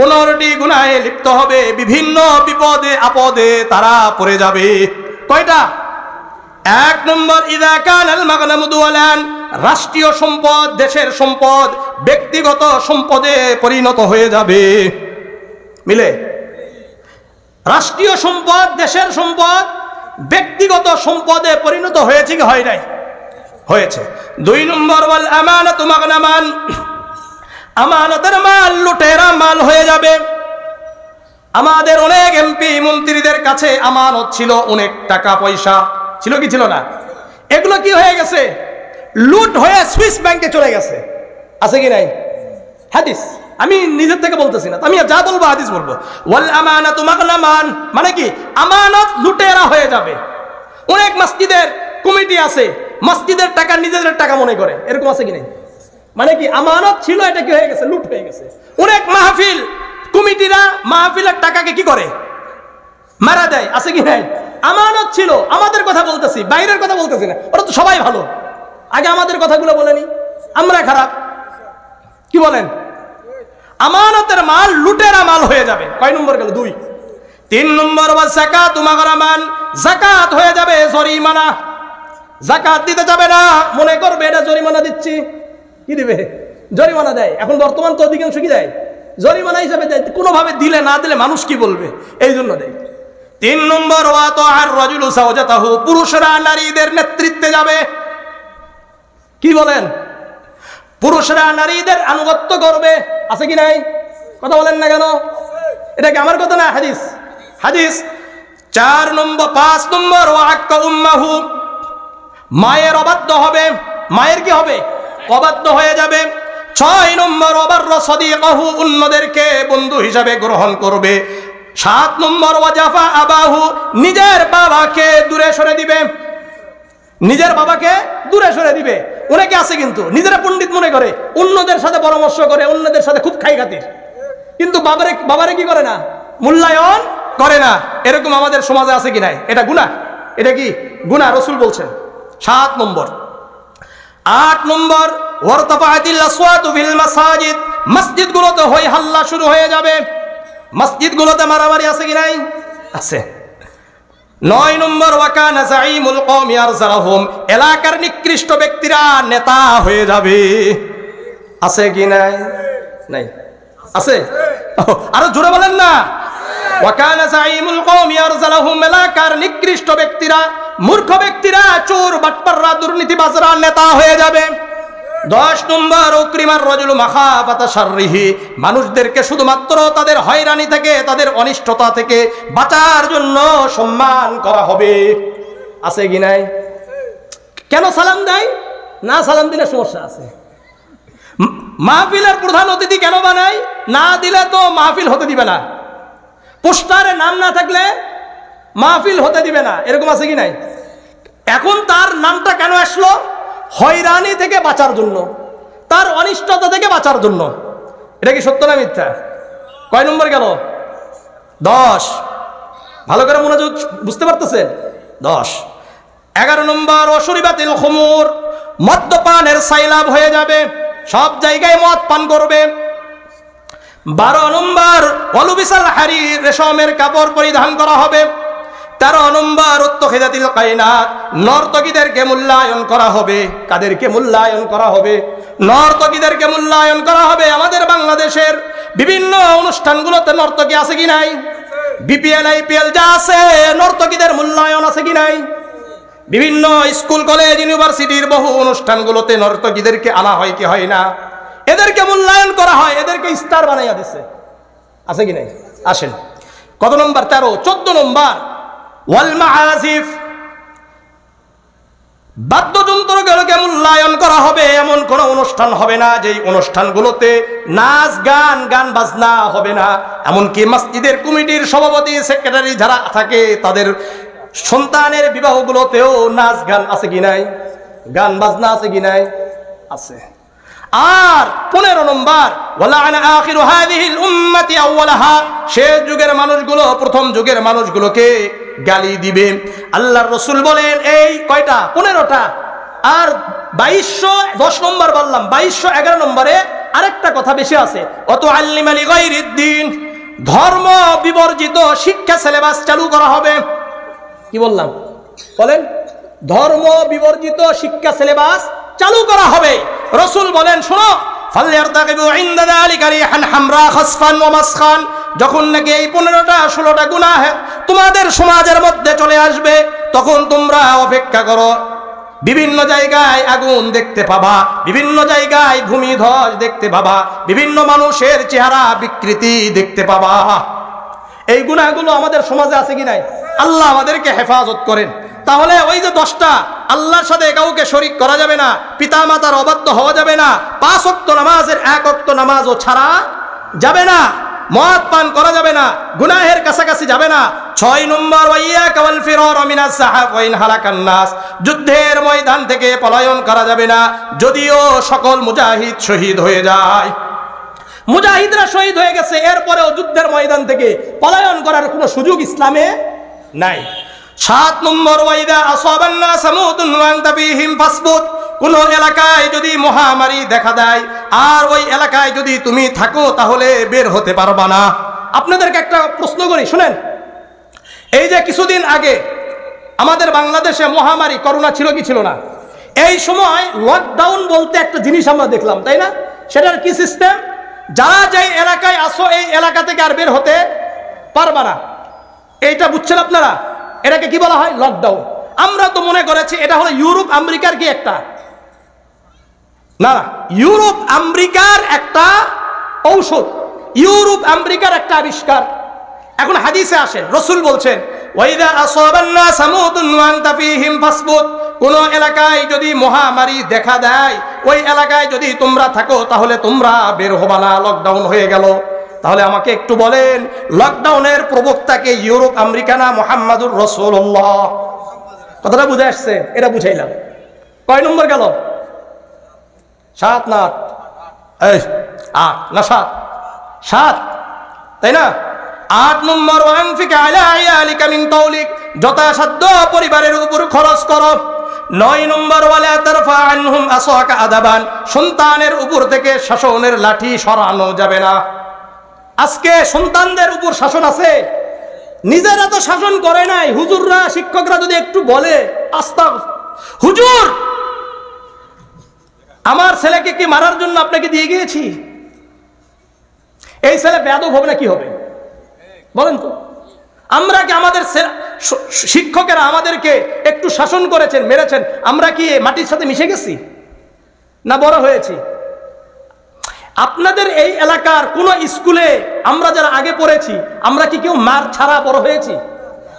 15টি গুনাহে লিপ্ত হবে বিভিন্ন বিপদে আপদে তারা পড়ে যাবে কয়টা এক নম্বর ইযা কানাল মাগনামু দুওয়ালান রাষ্ট্রীয় সম্পদ দেশের সম্পদ ব্যক্তিগত সম্পদে পরিণত হয়ে যাবে মিলে রাষ্ট্রীয় সম্পদ দেশের সম্পদ ব্যক্তিগত সম্পদে পরিণত হয়েছে কি হয় নাই হয়েছে দুই নম্বর ওয়াল আমানাতু মাগনামান আমানতের মাল লুটেরা মাল হয়ে যাবে আমাদের অনেক এমপি মন্ত্রীদের কাছে আমানত ছিল অনেক টাকা পয়সা ছিল কি ছিল না এগুলো কি হয়ে গেছে লুট হয়ে সুইস ব্যাংকে চলে গেছে আছে কি নাই হাদিস আমি নিজের থেকে বলতেছি না আমি যা বলবো হাদিস বলবো ওয়াল আমানাতু মাগনামান মানে কি আমানত লুটেরা হয়ে যাবে অনেক মসজিদের কমিটি আছে মসজিদের টাকা নিজেদের টাকা মনে করে এরকম আছে কি নাই মানে কি আমানত ছিল এটা কি হয়ে গেছে লুট হয়ে গেছে অনেক মাহফিল কমিটিরা মাহফিলের টাকাকে কি করে মারা দেয় আছে কি নাই আমানত ছিল আমাদের কথা বলতেছি বাইরের কথা বলতেছি না ওরা তো সবাই ভালো আগে আমাদের কথাগুলো বলেনি আমরা খারাপ কি বলেন আমানতের মাল লুটেরা মাল হয়ে যাবে কয় নম্বর গেল দুই তিন নম্বর ওয়া যাকাতু মাগরামান যাকাত হয়ে যাবে জরিমানা যাকাত দিতে যাবে না মনে করবে এটা জরিমানা দিচ্ছি কি দিবে জরিমানা দেয় এখন বর্তমান তো অধিকাংশ কি দেয় জরিমানা হিসাবে দেয় কোনোভাবে দিলে না দিলে মানুষ কি বলবে এই জন্য দেয় তিন নম্বর ওয়া তাআর রাজুলু সাওজাতাহু পুরুষরা নারীদের নেতৃত্বে যাবে কি বলেন পুরুষরা নারীদের আনুগত্য করবে আছে কি নাই কথা বলেন না কেন এটা কি আমার কথা না হাদিস হাদিস 4 নম্বর 5 নম্বর ওয়া আক্কা উম্মাহু মায়ের অবাধ্য হবে মায়ের কি হবে অবাধ্য হয়ে যাবে 6 নম্বর ওয়াবাররা সাদিকাহু অন্যদেরকে বন্ধু হিসাবে গ্রহণ করবে 7 নম্বর ওয়াজাফা আবাহু নিজের বাবাকে দূরে সরে দিবে নিজের বাবাকে দূরে সরে দিবে অনেকে আছে কিন্তু নিজেরা পণ্ডিত মনে করে অন্যদের সাথে পরামর্শ করে অন্যদের সাথে খুব খাই খাতির কিন্তু বাবারে কি করে না মূল্যায়ন করে না এরকম আমাদের সমাজে আছে কি নাই এটা গুনাহ এটা কি গুনাহ রাসূল বলছেন 7 নম্বর 8 নম্বর ওয়ারতাফাতিল আসওয়াতু ফিল মাসাজিদ মসজিদগুলোতে হই হাল্লা শুরু হয়ে যাবে মসজিদগুলোতে মারামারি আছে কি নাই আছে 9 নম্বর ওয়াকানা যাইমুল কওমি আরজালাহুম এলাকার নিকৃষ্ট ব্যক্তিরা নেতা হয়ে যাবে আছে কি নাই নাই আছে আরো জোরে বলেন না ওয়াকানা যাইমুল কওমি আরজালাহুম এলাকার নিকৃষ্ট ব্যক্তিরা মূর্খ ব্যক্তিরা চোর বাটপাররা দুর্নীতিবাজরা নেতা হয়ে যাবে 10 নম্বর উকরিমার রাজুলু মাখাফাতা শাররিহি মানুষদেরকে শুধুমাত্র তাদের হয়রানি থেকে তাদের অনিষ্টতা থেকে বাঁচার জন্য সম্মান করা হবে আছে কি নাই কেন সালাম দেয় না সালাম দিলে সমস্যা আছে মাহফিলের প্রধান অতিথি কেন বানায় না দিলে তো মাহফিল হতে দিবে না পোস্টারে নাম না থাকলে মাহফিল হতে দিবে না এরকম আছে কি নাই এখন তার নামটা কেন আসলো হয়রানি থেকে বাঁচার জন্য তার অনিষ্টতা থেকে বাঁচার জন্য এটা কি সত্য না মিথ্যা কয় নম্বর গেল 10 ভালো করে মনোযোগ বুঝতে পারতেছেন 10 11 নম্বর অশরিবাতিল খুমুর মদ্যপানের সাইলাব হয়ে যাবে সব জায়গায় মদ পান করবে 12 নম্বর অলুবিসাল হারির রেশমের কাপড় পরিধান করা হবে 13 নম্বর উত্তখিদাতিল কায়নাত নর্তকীদেরকে মূল্যায়ন করা হবে কাদেরকে মূল্যায়ন করা হবে নর্তকীদেরকে মূল্যায়ন করা হবে আমাদের বাংলাদেশের বিভিন্ন অনুষ্ঠানগুলোতে নর্তকী আছে কি নাই বিপিএল আইপিএল যা আছে নর্তকীদের মূল্যায়ন আছে কি নাই বিভিন্ন স্কুল কলেজ ইউনিভার্সিটির বহু অনুষ্ঠানগুলোতে নর্তকীদেরকে আনা হয় কি হয় না এদেরকে মূল্যায়ন করা হয় এদেরকে স্টার বানাইয়া দিছে আছে কি নাই আসেন কত নম্বর 13 14 নম্বর ওয়াল মাআজিফ বাদ্যযন্ত্রগুলোকে মূল্যায়ন করা হবে এমন কোন অনুষ্ঠান হবে না যেই অনুষ্ঠানগুলোতে নাচ গান গান বাজনা হবে না এমনকি মসজিদের কমিটির সভাপতি সেক্রেটারি যারা থাকে তাদের সন্তানের বিবাহগুলোতেও নাচ গান আছে কি নাই গান বাজনা আছে কি নাই আছে। আর 15 নম্বর, ওয়ালাআনা আখিরু হাযিহিল উম্মতি আউওয়ালাহা, শেষ যুগের মানুষগুলো প্রথম যুগের মানুষগুলোকে গালি দিবে। আল্লাহর রাসূল বলেন এই কয়টা? 15টা। আর 2210 নম্বর বললাম, 2211 নম্বরে আরেকটা কথা বেশি আছে, অত আল্লিমা লিগাইরিদ্দিন, ধর্ম বিবর্জিত শিক্ষা সিলেবাস চালু করা হবে। কি বললাম বলেন? ধর্ম বিবর্জিত শিক্ষা সিলেবাস চালু করা হবে। রাসূল বলেন শোনো, ফালইয়ারতাকিবু ইনদা যালিকা রিহান হামরা খাসফান ওয়া মাসখান, যখন নাকি এই 15টা 16টা গুনাহ তোমাদের সমাজের মধ্যে চলে আসবে, তখন তোমরা অপেক্ষা করো। বিভিন্ন জায়গায় আগুন দেখতে পাবা, বিভিন্ন জায়গায় ভূমিধস দেখতে পাবা, বিভিন্ন মানুষের চেহারা বিকৃতি দেখতে পাবা। এই গুনাহগুলো আমাদের সমাজে আছে কি নাই? আল্লাহ আমাদেরকে হেফাজত করেন। তাহলে ওই যে 10টা, আল্লাহর সাথে কাউকে শরীক করা যাবে না, পিতা মাতার অবাধ্য হওয়া যাবে না, 5 ওয়াক্ত নামাজের 1 ওয়াক্ত নামাজও ছাড়া যাবে না, মদ পান করা যাবে না, গুনাহের কাছাকাছি যাবে না। 6 নম্বর, ওয়াইয়াকা ওয়াল ফিরার মিনাস সাহাব ওয়া ইন হালাকান নাস, যুদ্ধের ময়দান থেকে পলায়ন করা যাবে না, যদিও সকল মুজাহিদ শহীদ হয়ে যায়। মুজাহিদরা শহীদ হয়ে গেছে, এরপরেও যুদ্ধের ময়দান থেকে পলায়ন করার কোনো সুযোগ ইসলামে নাই। 7 নম্বর, ওয়াইদা আসাবান নাস মাউতুন ওয়া আনতা ফীহিম ফাসবুত, কোন এলাকায় যদি মহামারী দেখা দেয় আর ওই এলাকায় যদি তুমি থাকো তাহলে বের হতে পারবা না। আপনাদেরকে একটা প্রশ্ন করি, শুনেন। এই যে কিছুদিন আগে আমাদের বাংলাদেশে মহামারী করোনা ছিল কি ছিল না? এই সময় লকডাউন বলতে একটা জিনিস আমরা দেখলাম, তাই না? সেটার কি সিস্টেম? যারা যেই এলাকায় আসো এই এলাকা থেকে আর বের হতে পারবা না, এইটা বুঝছেন আপনারা? এটাকে কি বলা হয়? লকডাউন। আমরা তো মনে করেছি এটা হলো ইউরোপ আমেরিকার কি একটা, না, ইউরোপ আমেরিকার একটা ঔষধ, ইউরোপ আমেরিকার একটা আবিষ্কার। এখন হাদিসে আসেন, রাসূল বলছেন ওয়াইদা আসাবান নাস মাউতুন ওয়া আনতা ফীহিম ফাসবুত, কোন এলাকায় যদি মহামারী দেখা দেয় ওই এলাকায় যদি তোমরা থাকো তাহলে তোমরা বের হবা না, লকডাউন হয়ে গেল। তাহলে আমাকে একটু বলেন, লকডাউনের প্রবক্তাকে ইউরোপ আমেরিকা না মুহাম্মাদুর রাসূলুল্লাহ? কথাটা বুঝে আসছে? এটা বুঝাইলাম। কয় নম্বর গেল? 7 না 8? এই 8 না 7? 7, তাই না? 8 নম্বর, ওয়ানফিক আলা আয়ালিকা মিন তাওলিক, যথাসাধ্য পরিবারের উপর খরচ করো। 9 নম্বর, ওয়ালা তারফা আনহুম আসাকা আদাবান, সন্তানের উপর থেকে শাসনের লাঠি সরানো যাবে না। আজকে সন্তানদের উপর শাসন আছে, নিজেরা তো শাসন করে নাই, হুজুররা শিক্ষকরা যদি একটু বলে, আস্তাগফির, হুজুর আমার ছেলেকে কি মারার জন্য আপনাকে দিয়ে গিয়েছি, এই ছেলে বেয়াদব হবে না কি হবে বলেন তো? আমরা কি আমাদের শিক্ষকেরা আমাদেরকে একটু শাসন করেছেন, মেরেছেন, আমরা কি মাটির সাথে মিশে গেছি না বড় হয়েছি? আপনাদের এই এলাকার কোন স্কুলে আমরা যারা আগে পড়েছি আমরা কি কেউ মার ছাড়া বড় হয়েছি?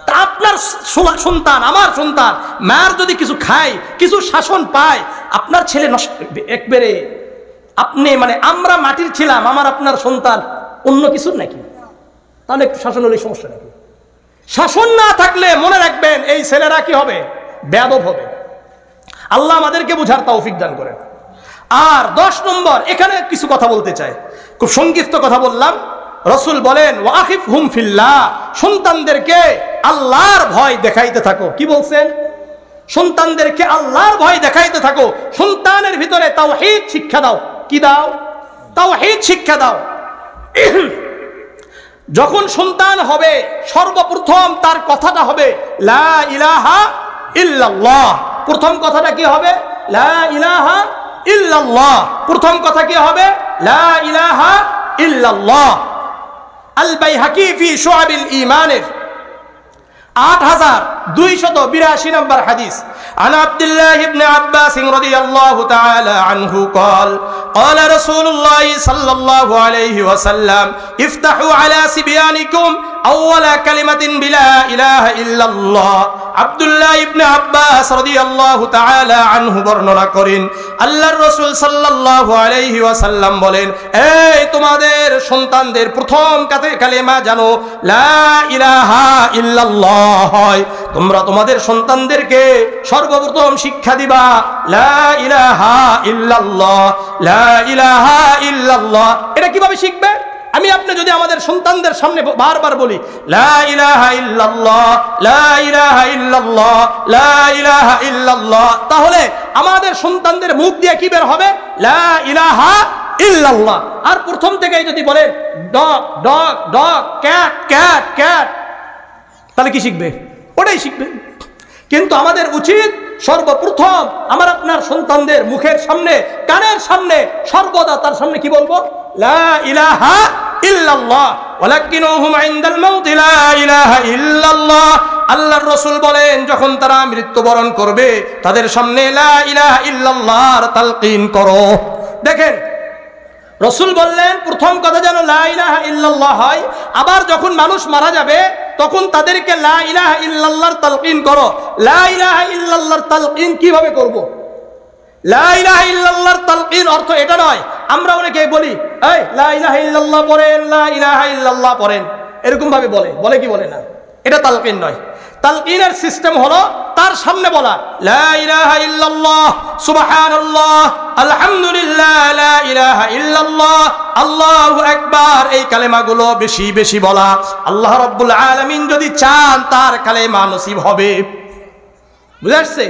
তা আপনার সন্তান, আমার সন্তান মার যদি কিছু খায়, কিছু শাসন পায়, আপনার ছেলে একবারে আপনি মানে আমরা মাটির ছিলাম, আমার আপনার সন্তান অন্য কিছুর নাকি? তাহলে একটু শাসন হলে সমস্যা নাকি? শাসন না থাকলে মনে রাখবেন এই ছেলেরা কি হবে? বেয়াদব হবে। আল্লাহ আমাদেরকে বুঝার তৌফিক দান করেন। আর 10 নম্বর, এখানে কিছু কথা বলতে চাই, খুব সংক্ষিপ্ত কথা বললাম। রাসূল বলেন ওয়াখিফহুম ফিল্লাহ, সন্তানদেরকে আল্লাহর ভয় দেখাইতে থাকো। কি বলছেন? সন্তানদেরকে আল্লাহর ভয় দেখাইতে থাকো, সন্তানের ভিতরে তাওহীদ শিক্ষা দাও। কি দাও? তাওহীদ শিক্ষা দাও। যখন সন্তান হবে সর্বপ্রথম তার কথাটা হবে লা ইলাহা ইল্লাল্লাহ। প্রথম কথাটা কি হবে? লা ইলাহা ইল্লাল্লাহ। প্রথম কথা কি হবে? লা ইলাহা ইল্লাল্লাহ। আল বাইহাকি ফি শুআবিল ঈমানের 8282 নম্বর হাদিস। عن عبد الله بن عباس رضي الله تعالى عنه قال قال رسول الله صلى الله عليه وسلم افتحوا على صبيانكم أول كلمة بلا إله إلا الله আব্দুল্লাহ ইবনে আব্বাস রাদিয়াল্লাহু তাআলা আনহু বর্ণনা করেন, আল্লাহর রাসূল সাল্লাল্লাহু আলাইহি ওয়াসাল্লাম বলেন, এই তোমাদের সন্তানদের প্রথম কালেমা জানো লা ইলাহা ইল্লাল্লাহ হয়। তোমরা তোমাদের সন্তানদেরকে সর্বপ্রথম শিক্ষা দিবা লা ইলাহা ইল্লাল্লাহ, লা ইলাহা ইল্লাল্লাহ। এটা কিভাবে শিখবে? আমি আপনি যদি আমাদের সন্তানদের সামনে বারবার বলি লা ইলাহা ইল্লাল্লাহ, লা ইলাহা ইল্লাল্লাহ, লা ইলাহা ইল্লাল্লাহ, তাহলে আমাদের সন্তানদের মুখ দিয়ে কি বের হবে? লা ইলাহা ইল্লাল্লাহ। আর প্রথম থেকেই যদি বলেন dog dog dog, cat cat cat, তাহলে কি শিখবে? ওটাই শিখবে। কিন্তু আমাদের উচিত সর্বপ্রথম আমার আপনার সন্তানদের মুখের সামনে, কানের সামনে, সর্বদা তার সামনে কি বলবো? লা ইলাহা ইল্লাল্লাহ, ওয়ালাকিনুহুম ইনদাল মাউত লা ইলাহা ইল্লাল্লাহ। আল্লাহর রাসূল বলেন, যখন তারা মৃত্যুবরণ করবে তাদের সামনে লা ইলাহা ইল্লাল্লাহর তালকিন করো। দেখেন, রাসূল বললেন প্রথম কথা যেন লা ইলাহা ইল্লাল্লাহ হয়। আবার যখন মানুষ মারা যাবে তখন তাদেরকে লা ইলাহা ইল্লাল্লাহর তালকিন করো। লা ইলাহা ইল্লাল্লাহর তালকিন কিভাবে করব? লা ইলাহা ইল্লাল্লাহর তালকিন অর্থ এটা নয়, আমরা অনেকে বলি এই লা ইলাহা ইল্লাল্লাহ পড়েন, লা ইলাহা ইল্লাল্লাহ পড়েন, এরকম ভাবে বলে কি বলে না? এটা তালকিন নয়। তালকিনের সিস্টেম হলো তার সামনে বলা লা ইলাহা ইল্লাল্লাহ, সুবহানাল্লাহ, আলহামদুলিল্লাহ, লা ইলাহা ইল্লাল্লাহ, আল্লাহু আকবার, এই কালেমাগুলো বেশি বেশি বলা। আল্লাহ রাব্বুল আলামিন যদি চান তার কালেমা নসিব হবে। বুঝা আসছে?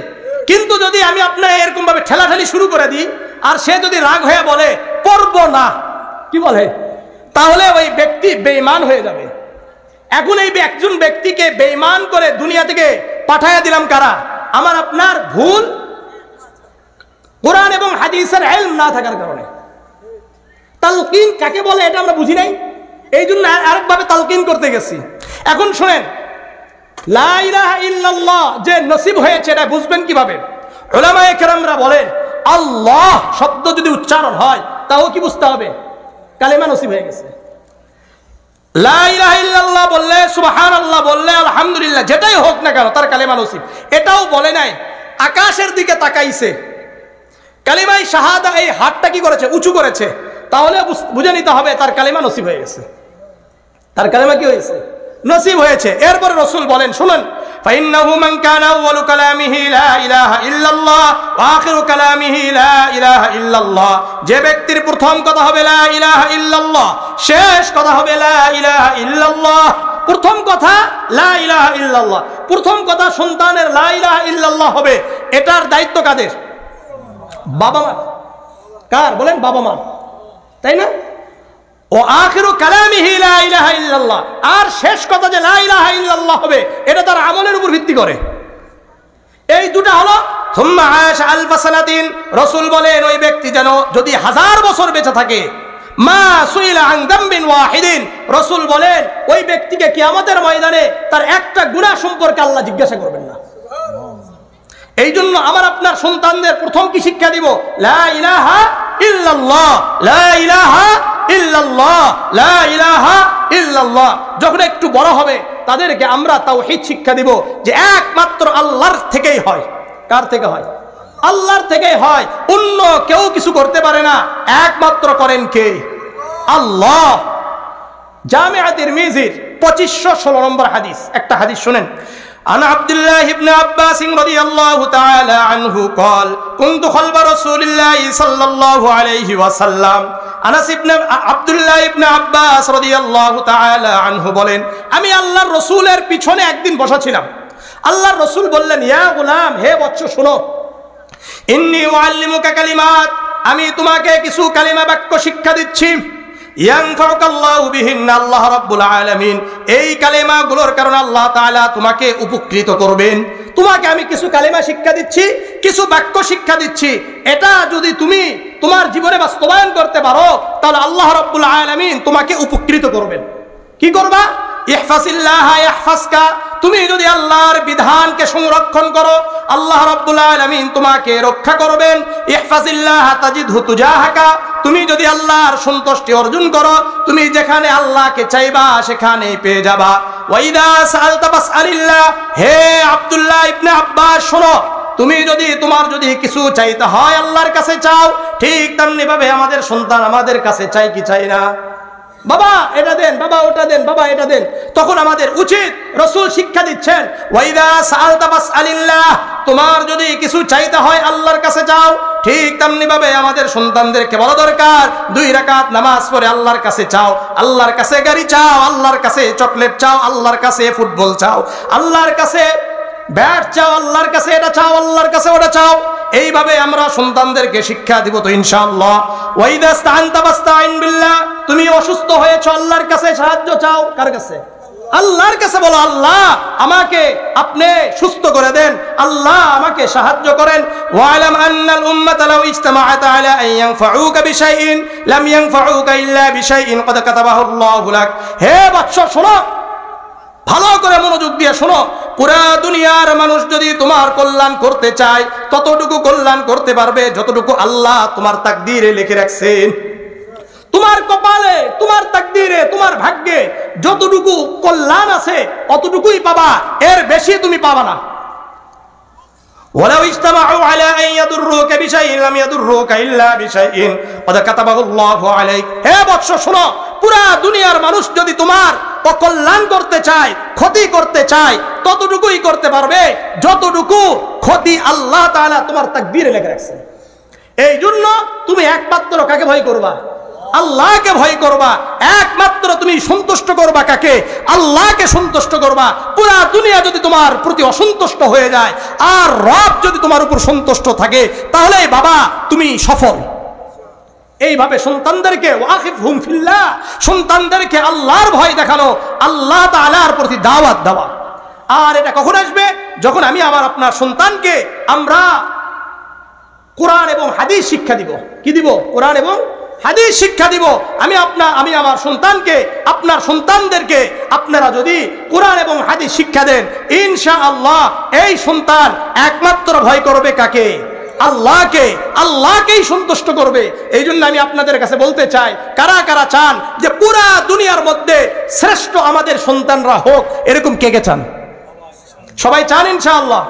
কিন্তু যদি আমি আপনার এরকম ভাবে ঠেলাঠেলি শুরু করে দিই আর সে যদি রাগ হয়ে বলে পড়বো না, কি বলে, তাহলে ওই ব্যক্তি বেঈমান হয়ে যাবে। এখন এই একজন ব্যক্তিকে বেঈমান করে দুনিয়া থেকে পাঠাইয়া দিলাম কারা? আমার আপনার ভুল কোরআন এবং হাদিসের ইলম না থাকার কারণে। তালকিন কাকে বলে এটা আমরা বুঝি নাই, এই জন্য আরেকভাবে তালকিন করতে গেছি। এখন শুনেন, লা ইলাহা ইল্লাল্লাহ যে নসিব হয়েছে এটা বুঝবেন কিভাবে? উলামায়ে কেরামরা বলেন আল্লাহ শব্দ যদি উচ্চারণ হয় তাও কি বুঝতে হবে? কালেমা নসিব হয়ে গেছে। লা ইলাহা ইল্লাল্লাহ বললে, সুবহানাল্লাহ বললে, আলহামদুলিল্লাহ, যেটাই হোক না কেন তার কালেমা নসিব। এটাও বলে নাই, আকাশের দিকে তাকাইছে, কালেমাই শাহাদা এই হাতটা কি করেছে? উঁচু করেছে, তাহলে বুঝে নিতে হবে তার কালেমা নসিব হয়ে গেছে। তার কালেমা কি হয়েছে? নসিব হয়েছে। এরপর রাসূল বলেন, শুনুন, ফাইন্নাহু মান কানা আউয়ালু কালামিহি লা ইলাহা ইল্লাল্লাহ ওয়া আখিরু কালামিহি লা ইলাহা ইল্লাল্লাহ, যে ব্যক্তির প্রথম কথা হবে লা ইলাহা ইল্লাল্লাহ, শেষ কথা হবে লা ইলাহা ইল্লাল্লাহ। প্রথম কথা লা ইলাহা ইল্লাল্লাহ, প্রথম কথা সন্তানের লা ইলাহা ইল্লাল্লাহ হবে। এটার দায়িত্ব কাদের? বাবা মা। কার বলেন? বাবা মা, তাই না? ও আখিরু কালামিহি লা ইলাহা ইল্লাল্লাহ, আর শেষ কথা যে লা ইলাহা ইল্লাল্লাহ হবে, এটা তার আমলের উপর ভিত্তি করে। এই দুটো হলো সুম্মা আশা আলফা সানাতিন। রাসূল বলেন ওই ব্যক্তি যেন যদি 1000 বছর বেঁচে থাকে, মা সুইলা আন যামবিন ওয়াহিদিন, রাসূল বলেন ওই ব্যক্তিকে কিয়ামতের ময়দানে তার একটা গুনাহ সম্পর্কে আল্লাহ জিজ্ঞাসা করবেন না। এই জন্য আমার আপনার সন্তানদের প্রথম কি শিক্ষা দিব? লা ইলাহা ইল্লাল্লাহ, লা ইলাহা ইল্লাল্লাহ, লা ইলাহা ইল্লাল্লাহ। যখন একটু বড় হবে তাদেরকে আমরা তাওহীদ শিক্ষা দিব যে একমাত্র আল্লাহর থেকেই হয়। কার থেকে হয়? আল্লাহর থেকেই হয়, অন্য কেউ কিছু করতে পারে না, একমাত্র করেন কে? আল্লাহ। জামিআ তিরমিজির 2516 নম্বর হাদিস, একটা হাদিস শুনেন। عن عبد الله بن عباس رضي الله تعالى عنه قال كنت خلف رسول الله صلى الله عليه وسلم। আনাস ইবনে আব্দুল্লাহ ইবনে আব্বাস রাদিয়াল্লাহু তাআলা আনহু বলেন, আমি আল্লাহর রাসূলের পিছনে একদিন বসা ছিলাম। আল্লাহর রাসূল বললেন, ইয়া গোলাম, হে বৎস শোনো, ইন্নী উআল্লিমুকা কালিমাত, আমি তোমাকে কিছু কালিমা বাক্য শিক্ষা দিচ্ছি। ইয়ানফাউকাল্লাহু বিহিন্না, আল্লাহ রাব্বুল আলামিন এই কালেমাগুলোর কারণে আল্লাহ তাআলা তোমাকে উপকৃত করবেন। তোমাকে আমি কিছু কালেমা শিক্ষা দিচ্ছি, কিছু বাক্য শিক্ষা দিচ্ছি, এটা যদি তুমি তোমার জীবনে বাস্তবায়ন করতে পারো তাহলে আল্লাহ রাব্বুল আলামিন তোমাকে উপকৃত করবেন। কি করবা? ইহফাজিল্লাহ ইয়াহফাজকা, তুমি যদি আল্লাহর বিধানকে সংরক্ষণ করো আল্লাহ রাব্বুল আলামিন তোমাকে রক্ষা করবেন। ইহফাজিল্লাহ তাজিদহু তুজাহাকা, তুমি যদি আল্লাহর সন্তুষ্টি অর্জন করো তুমি যেখানে আল্লাহকে চাইবা সেখানেই পেয়ে যাবা। ওয়াইদা সাআলতা ফাসআলিল্লাহ, হে আব্দুল্লাহ ইবনে আব্বাস শোনো, তুমি যদি তোমার যদি কিছু চাইতে হয় আল্লাহর কাছে চাও। ঠিক তেমনি ভাবে আমাদের সন্তান আমাদের কাছে চাই কি চাই না? বাবা এটা দেন, বাবা ওটা দেন, বাবা এটা দেন। তখন আমাদের উচিত, রাসূল শিক্ষা দিচ্ছেন, ওয়াইদা সাআলতা ফাসআলিল্লাহ, তোমার যদি কিছু চাইতে হয় আল্লাহর কাছে চাও। ঠিক তেমনি ভাবে আমাদের সন্তানদেরকে বলা দরকার 2 রাকাত নামাজ পড়ে আল্লাহর কাছে চাও, আল্লাহর কাছে গাড়ি চাও, আল্লাহর কাছে চকলেট চাও, আল্লাহর কাছে ফুটবল চাও, আল্লাহর কাছে ব্যাট চাও, আল্লাহর কাছে এটা চাও, আল্লাহর কাছে ওটা চাও। এইভাবে আমরা সন্তানদেরকে শিক্ষা দিব তো ইনশাআল্লাহ। ওয়াইদা ইসতাআনতা ফাসতাইন বিল্লাহ, তুমি অসুস্থ হয়েছো আল্লাহর কাছে সাহায্য চাও। কার কাছে? আল্লাহর কাছে বলো, আল্লাহ আমাকে আপনি সুস্থ করে দেন, আল্লাহ আমাকে সাহায্য করেন। ওয়ালাম আন্নাল উম্মাতা লাউ ইজতামাআত আলা আন ইয়ানফাউকা বিশাইইন লাম ইয়ানফাউকা ইল্লা বিশাইইন ক্বাদ কাতাবাহু আল্লাহু লাক। হে বৎস শোনো, ভালো করে মনোযোগ দিয়ে শোনো, পুরা দুনিয়ার মানুষ যদি তোমার কল্যাণ করতে চায় ততটুকু কল্যাণ করতে পারবে যতটুকু আল্লাহ তোমার তাকদীরে লিখে রাখছেন। তোমার কপালে, তোমার তাকদীরে, তোমার ভাগ্যে যতটুকু কল্যাণ আছে অতটুকুই পাবা, এর বেশি তুমি পাবা না। ওয়ালাউ ইজতামাউ আলা আন ইয়াদুররুকা বিশাইইন লাম ইয়াদুররুকা ইল্লা বিশাইইন ক্বাদ কাতাবাহু আল্লাহু আলাইক। হে বৎস শোনো, পুরা দুনিয়ার মানুষ যদি তোমার অকল্যাণ করতে চায়, ক্ষতি করতে চায়, ততটুকুই করতে পারবে যতটুকু ক্ষতি আল্লাহ তাআলা তোমার তাকদীরে লিখে রাখছেন। এই জন্য তুমি একমাত্র কাকে ভয় করবা? আল্লাহকে ভয় করবা। একমাত্র তুমি সন্তুষ্ট করবা কাকে? আল্লাহকে সন্তুষ্ট করবা। পুরা দুনিয়া যদি তোমার প্রতি অসন্তুষ্ট হয়ে যায় আর রব যদি তোমার উপর সন্তুষ্ট থাকে তাহলে বাবা তুমি সফল। এইভাবে সন্তানদেরকে ওয়াকিফহুম ফিল্লাহ, সন্তানদেরকে আল্লাহর ভয় দেখানো, আল্লাহ তাআলার প্রতি দাওয়াত দেওয়া। আর এটা কখন আসবে? যখন আমি আমার আপনার সন্তানকে আমরা কোরআন এবং হাদিস শিক্ষা দিব। কি দিব? কোরআন এবং হাদিস শিক্ষা দিব। আমি আমার সন্তানকে, আপনার সন্তানদেরকে আপনারা যদি কোরআন এবং হাদিস শিক্ষা দেন ইনশাআল্লাহ এই সন্তান একমাত্র ভয় করবে কাকে? আল্লাহকে, আল্লাহকেই সন্তুষ্ট করবে। এই জন্য আমি আপনাদের কাছে বলতে চাই, কারা কারা চান যে পুরা দুনিয়ার মধ্যে শ্রেষ্ঠ আমাদের সন্তানরা হোক? এরকম কে কে চান? সবাই চান ইনশাআল্লাহ।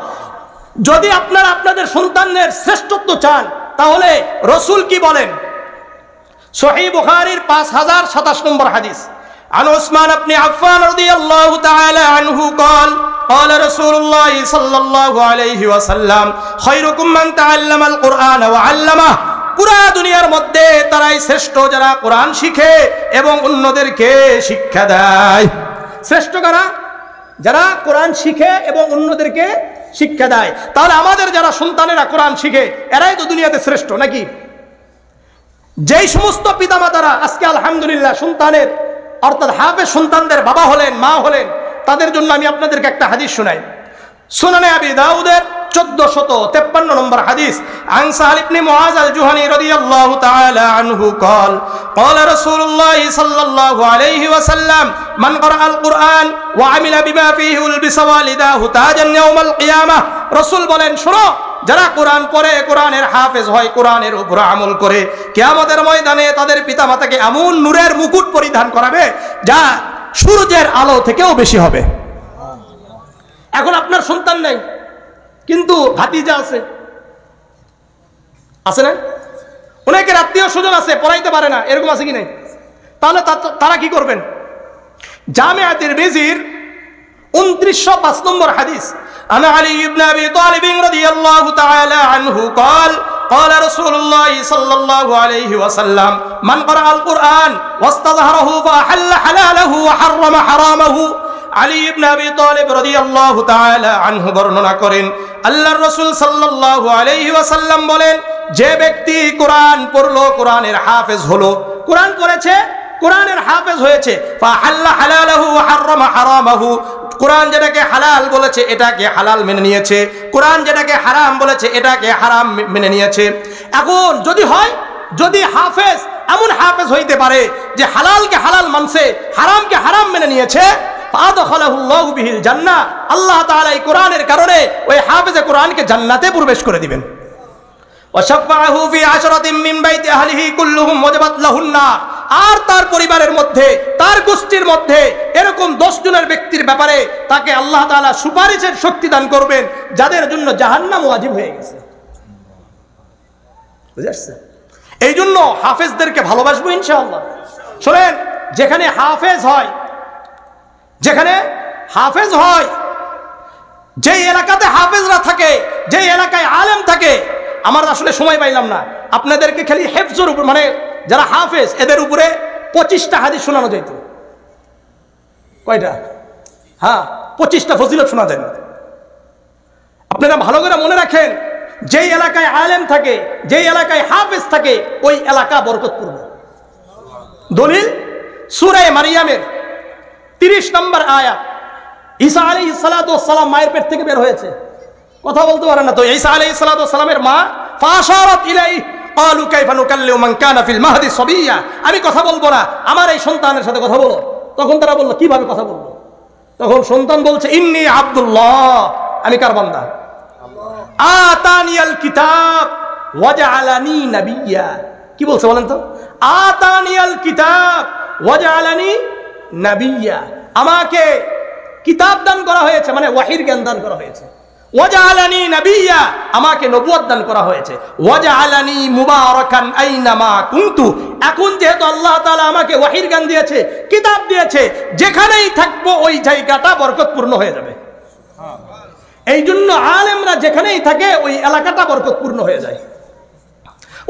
যদি আপনারা আপনাদের সন্তানের শ্রেষ্ঠত্ব চান তাহলে রাসূল কি বলেন? সহিহ বুখারীর 5027 নম্বর হাদিস, আন উসমান ইবনে আফফান রাদিয়াল্লাহু তাআলা আনহু قال قال رسول الله صلى الله عليه وسلم خيركم من تعلم القرآن وعلمه। পুরা দুনিয়ার মধ্যে তারাই শ্রেষ্ঠ যারা কোরআন শিখে এবং অন্যদেরকে শিক্ষা দেয়। শ্রেষ্ঠ কারা? যারা কোরআন শিখে এবং অন্যদেরকে শিক্ষা দেয়। তাহলে আমাদের যারা সন্তানেরা কোরআন শিখে এরাই তো দুনিয়াতে শ্রেষ্ঠ নাকি? যেই সমস্ত পিতামাতারা আজকে আলহামদুলিল্লাহ সন্তানের অর্থাৎ হাফেজ সন্তানদের বাবা হলেন, মা হলেন, তাদের জন্য আমি আপনাদেরকে একটা হাদিস শোনাই। সুনানে আবি দাউদের 1453 নম্বর হাদিস, আন সাহাল ইবনে মুআজ আল-জুহানী রাদিয়াল্লাহু তাআলা আনহু قال قال رسول الله صلى الله عليه وسلم من قرأ القرآن وعمل بما فيه ألبس والداه تاجا يوم القيامة। রাসূল বলেন, শোনো, যারা কোরআন পড়ে, কোরআনের হাফেজ হয়, কোরআনের উপর আমল করে, কিয়ামতের ময়দানে তাদের পিতামাতাকে এমন নূরের মুকুট পরিধান করাবে যা সূর্যের আলো থেকেও বেশি হবে। এখন আপনার সন্তান নেই কিন্তু ভাতিজা আছে, আছে না? অনেকের আত্মীয় স্বজন আছে, পড়াইতে পারে না, এরকম আছে কি নাই? তাহলে তারা কি করবেন? জামিআ তিরমিজির 2905 নম্বর হাদিস, আনা আলী ইবনে আবি তালিব রাদিয়াল্লাহু তাআলা আনহু قال قال رسول الله صلى الله عليه وسلم من قرأ القرآن واستظهره فأحل حلاله وحرم حرامه। আলী ইবনে আবি তালিব রাদিয়াল্লাহু তাআলা আনহু বর্ণনা করেন, আল্লাহর রাসূল সাল্লাল্লাহু আলাইহি ওয়াসাল্লাম বলেন, যে ব্যক্তি কোরআন পড়লো, কোরআনের হাফেজ হলো, কোরআন পড়েছে, কোরআনের হাফেজ হয়েছে, ফাহাল্লা হালালাহু ওয়া হারামা হারামাহু, কোরআন যেটাকে হালাল বলেছে এটাকে হালাল মেনে নিয়েছে, কোরআন যেটাকে হারাম বলেছে এটাকে হারাম মেনে নিয়েছে। এখন যদি হাফেজ এমন হাফেজ হইতে পারে যে হালালকে হালাল মানছে, হারামকে হারাম মেনে নিয়েছে, ফাদখালাহুল্লাহু বিহিল জান্নাহ, আল্লাহ তাআলা এই কোরআনের কারণে ওই হাফেজে কোরআনকে জান্নাতে প্রবেশ করে দিবেন। ওয়াশাফাআহু ফি আশরাতিন মিন বাইতি আহলিহি কুল্লুহুম ওয়াজাবাত লাহুন নার, আর তার পরিবারের মধ্যে, তার গোষ্ঠীর মধ্যে এরকম 10 জনের ব্যক্তির ব্যাপারে তাকে আল্লাহ তাআলা সুপারিশের শক্তি দান করবেন, যাদের জন্য জাহান্নাম ওয়াজিব হয়ে গেছে। বুঝছেন? এই জন্য হাফেজদেরকে ভালোবাসবো ইনশাআল্লাহ। শুনেন, যেখানে হাফেজ হয়, যেখানে হাফেজ হয়, যেই এলাকাতে হাফেজরা থাকে, যেই এলাকায় আলেম থাকে, আমার আসলে সময় পাইলাম না, আপনাদেরকে খালি হেফজের উপর, মানে যারা হাফেজ এদের উপরে 25টা হাদিস শোনানো যেত। কয়টা? হ্যাঁ, 25টা ফজিলত শোনা যায় না। আপনারা ভালো করে মনে রাখেন, যেই এলাকায় আলেম থাকে, যেই এলাকায় হাফেজ থাকে, ওই এলাকা বরকতপূর্ণ। দলিল সূরা মারিয়ামের 30 নম্বর আয়াত। ঈসা আলাইহিস সালাতু ওয়াস সালাম মায়ের পেট থেকে বের হয়েছে, কথা বলতে পারেন না তো। ঈসা আলাইহিস সালাতু ওয়াস সালামের মা ফাশারাত ইলাইহি ক্বালু কাইফা নুকাল্লিমু মান কানা ফিল মাহদি সাবিয়্যা, আমি কথা বলবো না, আমার এই সন্তানের সাথে কথা বলো। তখন তারা বলল, কিভাবে কথা বলবো? তখন সন্তান বলছে, ইন্নী আব্দুল্লাহ, আমি কার বান্দা? আতানিয়াল কিতাব ওয়া জাআলানি নাবিয়্যা। কি বলছে বলেন তো? আতানিয়াল কিতাব ওয়া জাআলানি নাবিয়্যা, আমাকে কিতাব দান করা হয়েছে, মানে ওয়াহির জ্ঞান দান করা হয়েছে। ওয়া জাআলানি নাবিয়্যা, আমাকে নবুয়ত দান করা হয়েছে। ওয়া জাআলানি মুবারাকান আইনামা কুনতু, এখন যেহেতু আল্লাহ তাআলা আমাকে ওয়াহির জ্ঞান দিয়েছে, কিতাব দিয়েছে, যেখানেই থাকবো ওই জায়গাটা বরকতপূর্ণ হয়ে যাবে। এই জন্য আলেমরা যেখানেই থাকে ওই এলাকাটা বরকতপূর্ণ হয়ে যায়।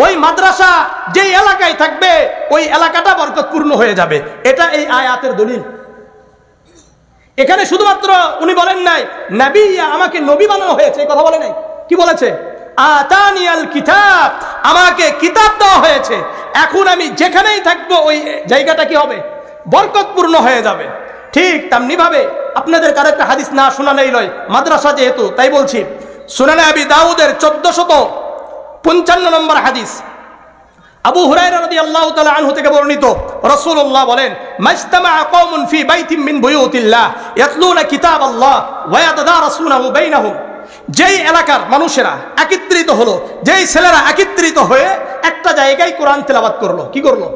ওই মাদ্রাসা যেই এলাকায় থাকবে ওই এলাকাটা বরকতপূর্ণ হয়ে যাবে। এটা এই আয়াতের দলিল। এখানে শুধুমাত্র উনি বলেন নাই নবিয়্যা, আমাকে নবী বানানো হয়েছে, এই কথা বলে নাই। কি বলেছে? আতানিয়াল কিতাব, আমাকে কিতাব দেওয়া হয়েছে, এখন আমি যেখানেই থাকবো ওই জায়গাটা কি হবে? বরকতপূর্ণ হয়ে যাবে। ঠিক তেমনি ভাবে আপনাদের আরেকটা হাদিস না শোনা নেই লয়, মাদ্রাসা যেহেতু তাই বলছি। সুনানে আবি দাউদের 1455 নম্বর হাদিস, আবু হুরায়রা রাদিয়াল্লাহু তাআলা আনহু থেকে বর্ণিত, রাসূলুল্লাহ বলেন, মাজতামাআ কওমুন ফি বাইতিন মিন বুয়ুতিল্লাহ ইয়াতলুনা কিতাবাল্লাহ ওয়া ইয়াতাদারাসুনাহু বাইনাহুম, যেই এলাকার মানুষেরা একত্রিত হলো, যেই ছেলেরা একত্রিত হয়ে একটা জায়গায় কোরআন তেলাওয়াত করলো। কি করলো?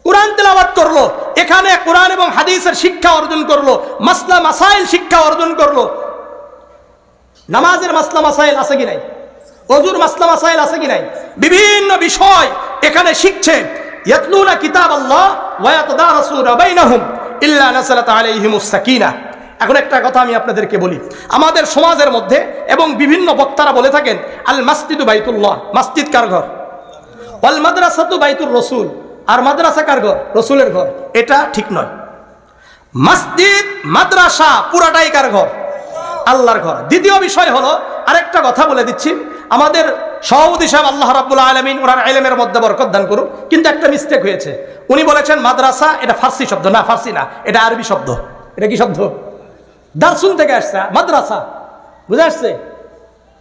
কোরআন তেলাওয়াত করলো। এখানে কোরআন এবং হাদিসের শিক্ষা অর্জন করলো, মাসলা মাসাইল শিক্ষা অর্জন করলো। নামাজের মাসলা মাসাইল আছে কি নাই? ওযুর মাসলা মাসাইল আছে কি নাই? বিভিন্ন বিষয় এখানে শিখছে। ইয়াতলুনা কিতাবাল্লাহ ওয়া ইয়াতাদারাসুনা বাইনাহুম ইল্লা নাযালাত আলাইহিমুস সাকিনাহ। এখন একটা কথা আমি আপনাদেরকে বলি, আমাদের সমাজের মধ্যে এবং বিভিন্ন বক্তারা বলে থাকেন, আল মাসজিদু বাইতুল্লাহ, মসজিদ কার ঘর? ওয়াল মাদ্রাসাতু বাইতুর রাসূল, আর মাদ্রাসা কার ঘর? রাসূলের ঘর। এটা ঠিক নয়। মসজিদ মাদ্রাসা পুরাটাই কার ঘর? আল্লাহর ঘর। দ্বিতীয় বিষয় হলো, আরেকটা কথা বলে দিচ্ছি, আমাদের সভাপতি সাহেব আল্লাহ রাব্বুল আলামিন ওনার ইলমের মধ্যে বরকত দান করুন, কিন্তু একটা মিস্টেক হয়েছে। উনি বলেছেন মাদ্রাসা এটা ফার্সি শব্দ। না, ফার্সি না, এটা আরবি শব্দ। এটা কি শব্দ? দারসুন থেকে আসছে মাদ্রাসা, বুঝে আসছে?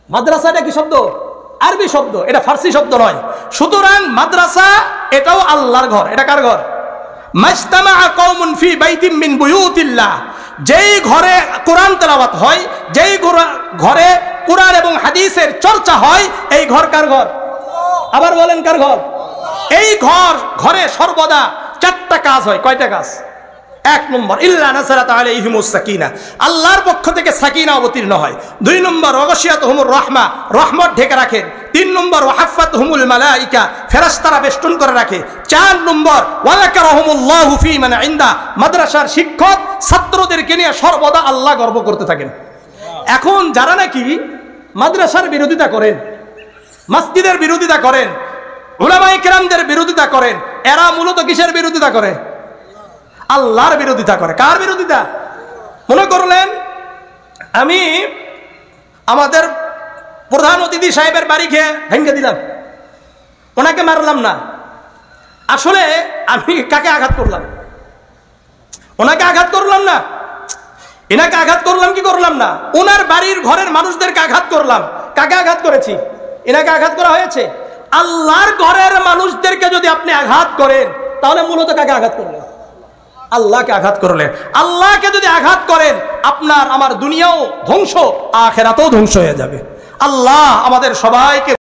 মাদ্রাসা এটা কি শব্দ? আরবি শব্দ, এটা ফার্সি শব্দ নয়। সুতরাং মাদ্রাসা এটাও আল্লাহর ঘর। এটা কার ঘর? মাজতামাআ কওমুন ফি বাইতিন মিন বুয়ুতিল্লাহ, যেই ঘরে কোরআন তেলাওয়াত হয়, যেই ঘরে কোরআন এবং হাদিসের চর্চা হয়, এই ঘর কার ঘর? আবার বলেন কার ঘর? এই ঘরে সর্বদা 4টা কাজ হয়। কয়টা কাজ? 1 নম্বর, ইল্লা নাযালাত আলাইহিমুস সাকিনাহ, আল্লাহর পক্ষ থেকে সাকিনা অবতীর্ণ হয়। 2 নম্বর, ওয়াগাশিয়াতুহুমুর রাহমা, রহমত ঢেকে রাখেন। 3 নম্বর, ওয়াহাফাতুহুমুল মালাইকা, ফেরেশতারা বেষ্টন করে রাখে। 4 নম্বর, ওয়াযাকারাহুমুল্লাহু ফী মান ইনদা, মাদ্রাসার শিক্ষক ছাত্রদেরকে নিয়ে সর্বদা আল্লাহ গর্ব করতে থাকেন। এখন যারা নাকি মাদ্রাসার বিরোধিতা করেন, মসজিদের বিরোধিতা করেন, উলামায়ে কেরামদের বিরোধিতা করেন, এরা মূলত কিসের বিরোধিতা করে? আল্লাহর বিরোধিতা করে। কার বিরোধিতা? মনে করলেন আমি আমাদের প্রধান অতিথি সাহেবের বাড়ি খেয়ে ভেঙে দিলাম, ওনাকে মারলাম না, আসলে আমি কাকে আঘাত করলাম? ওনাকে আঘাত করলাম না, এনাকে আঘাত করলাম কি করলাম না? ওনার বাড়ির ঘরের মানুষদেরকে আঘাত করলাম। কাকে আঘাত করেছি? এনাকে আঘাত করা হয়েছে। আল্লাহর ঘরের মানুষদেরকে যদি আপনি আঘাত করেন, তাহলে মূলত কাকে আঘাত করলেন? আল্লাহকে আঘাত করলেন। আল্লাহকে যদি আঘাত করেন আপনার আমার দুনিয়াও ধ্বংস, আখিরাতও ধ্বংস হয়ে যাবে। আল্লাহ আমাদের সবাইকে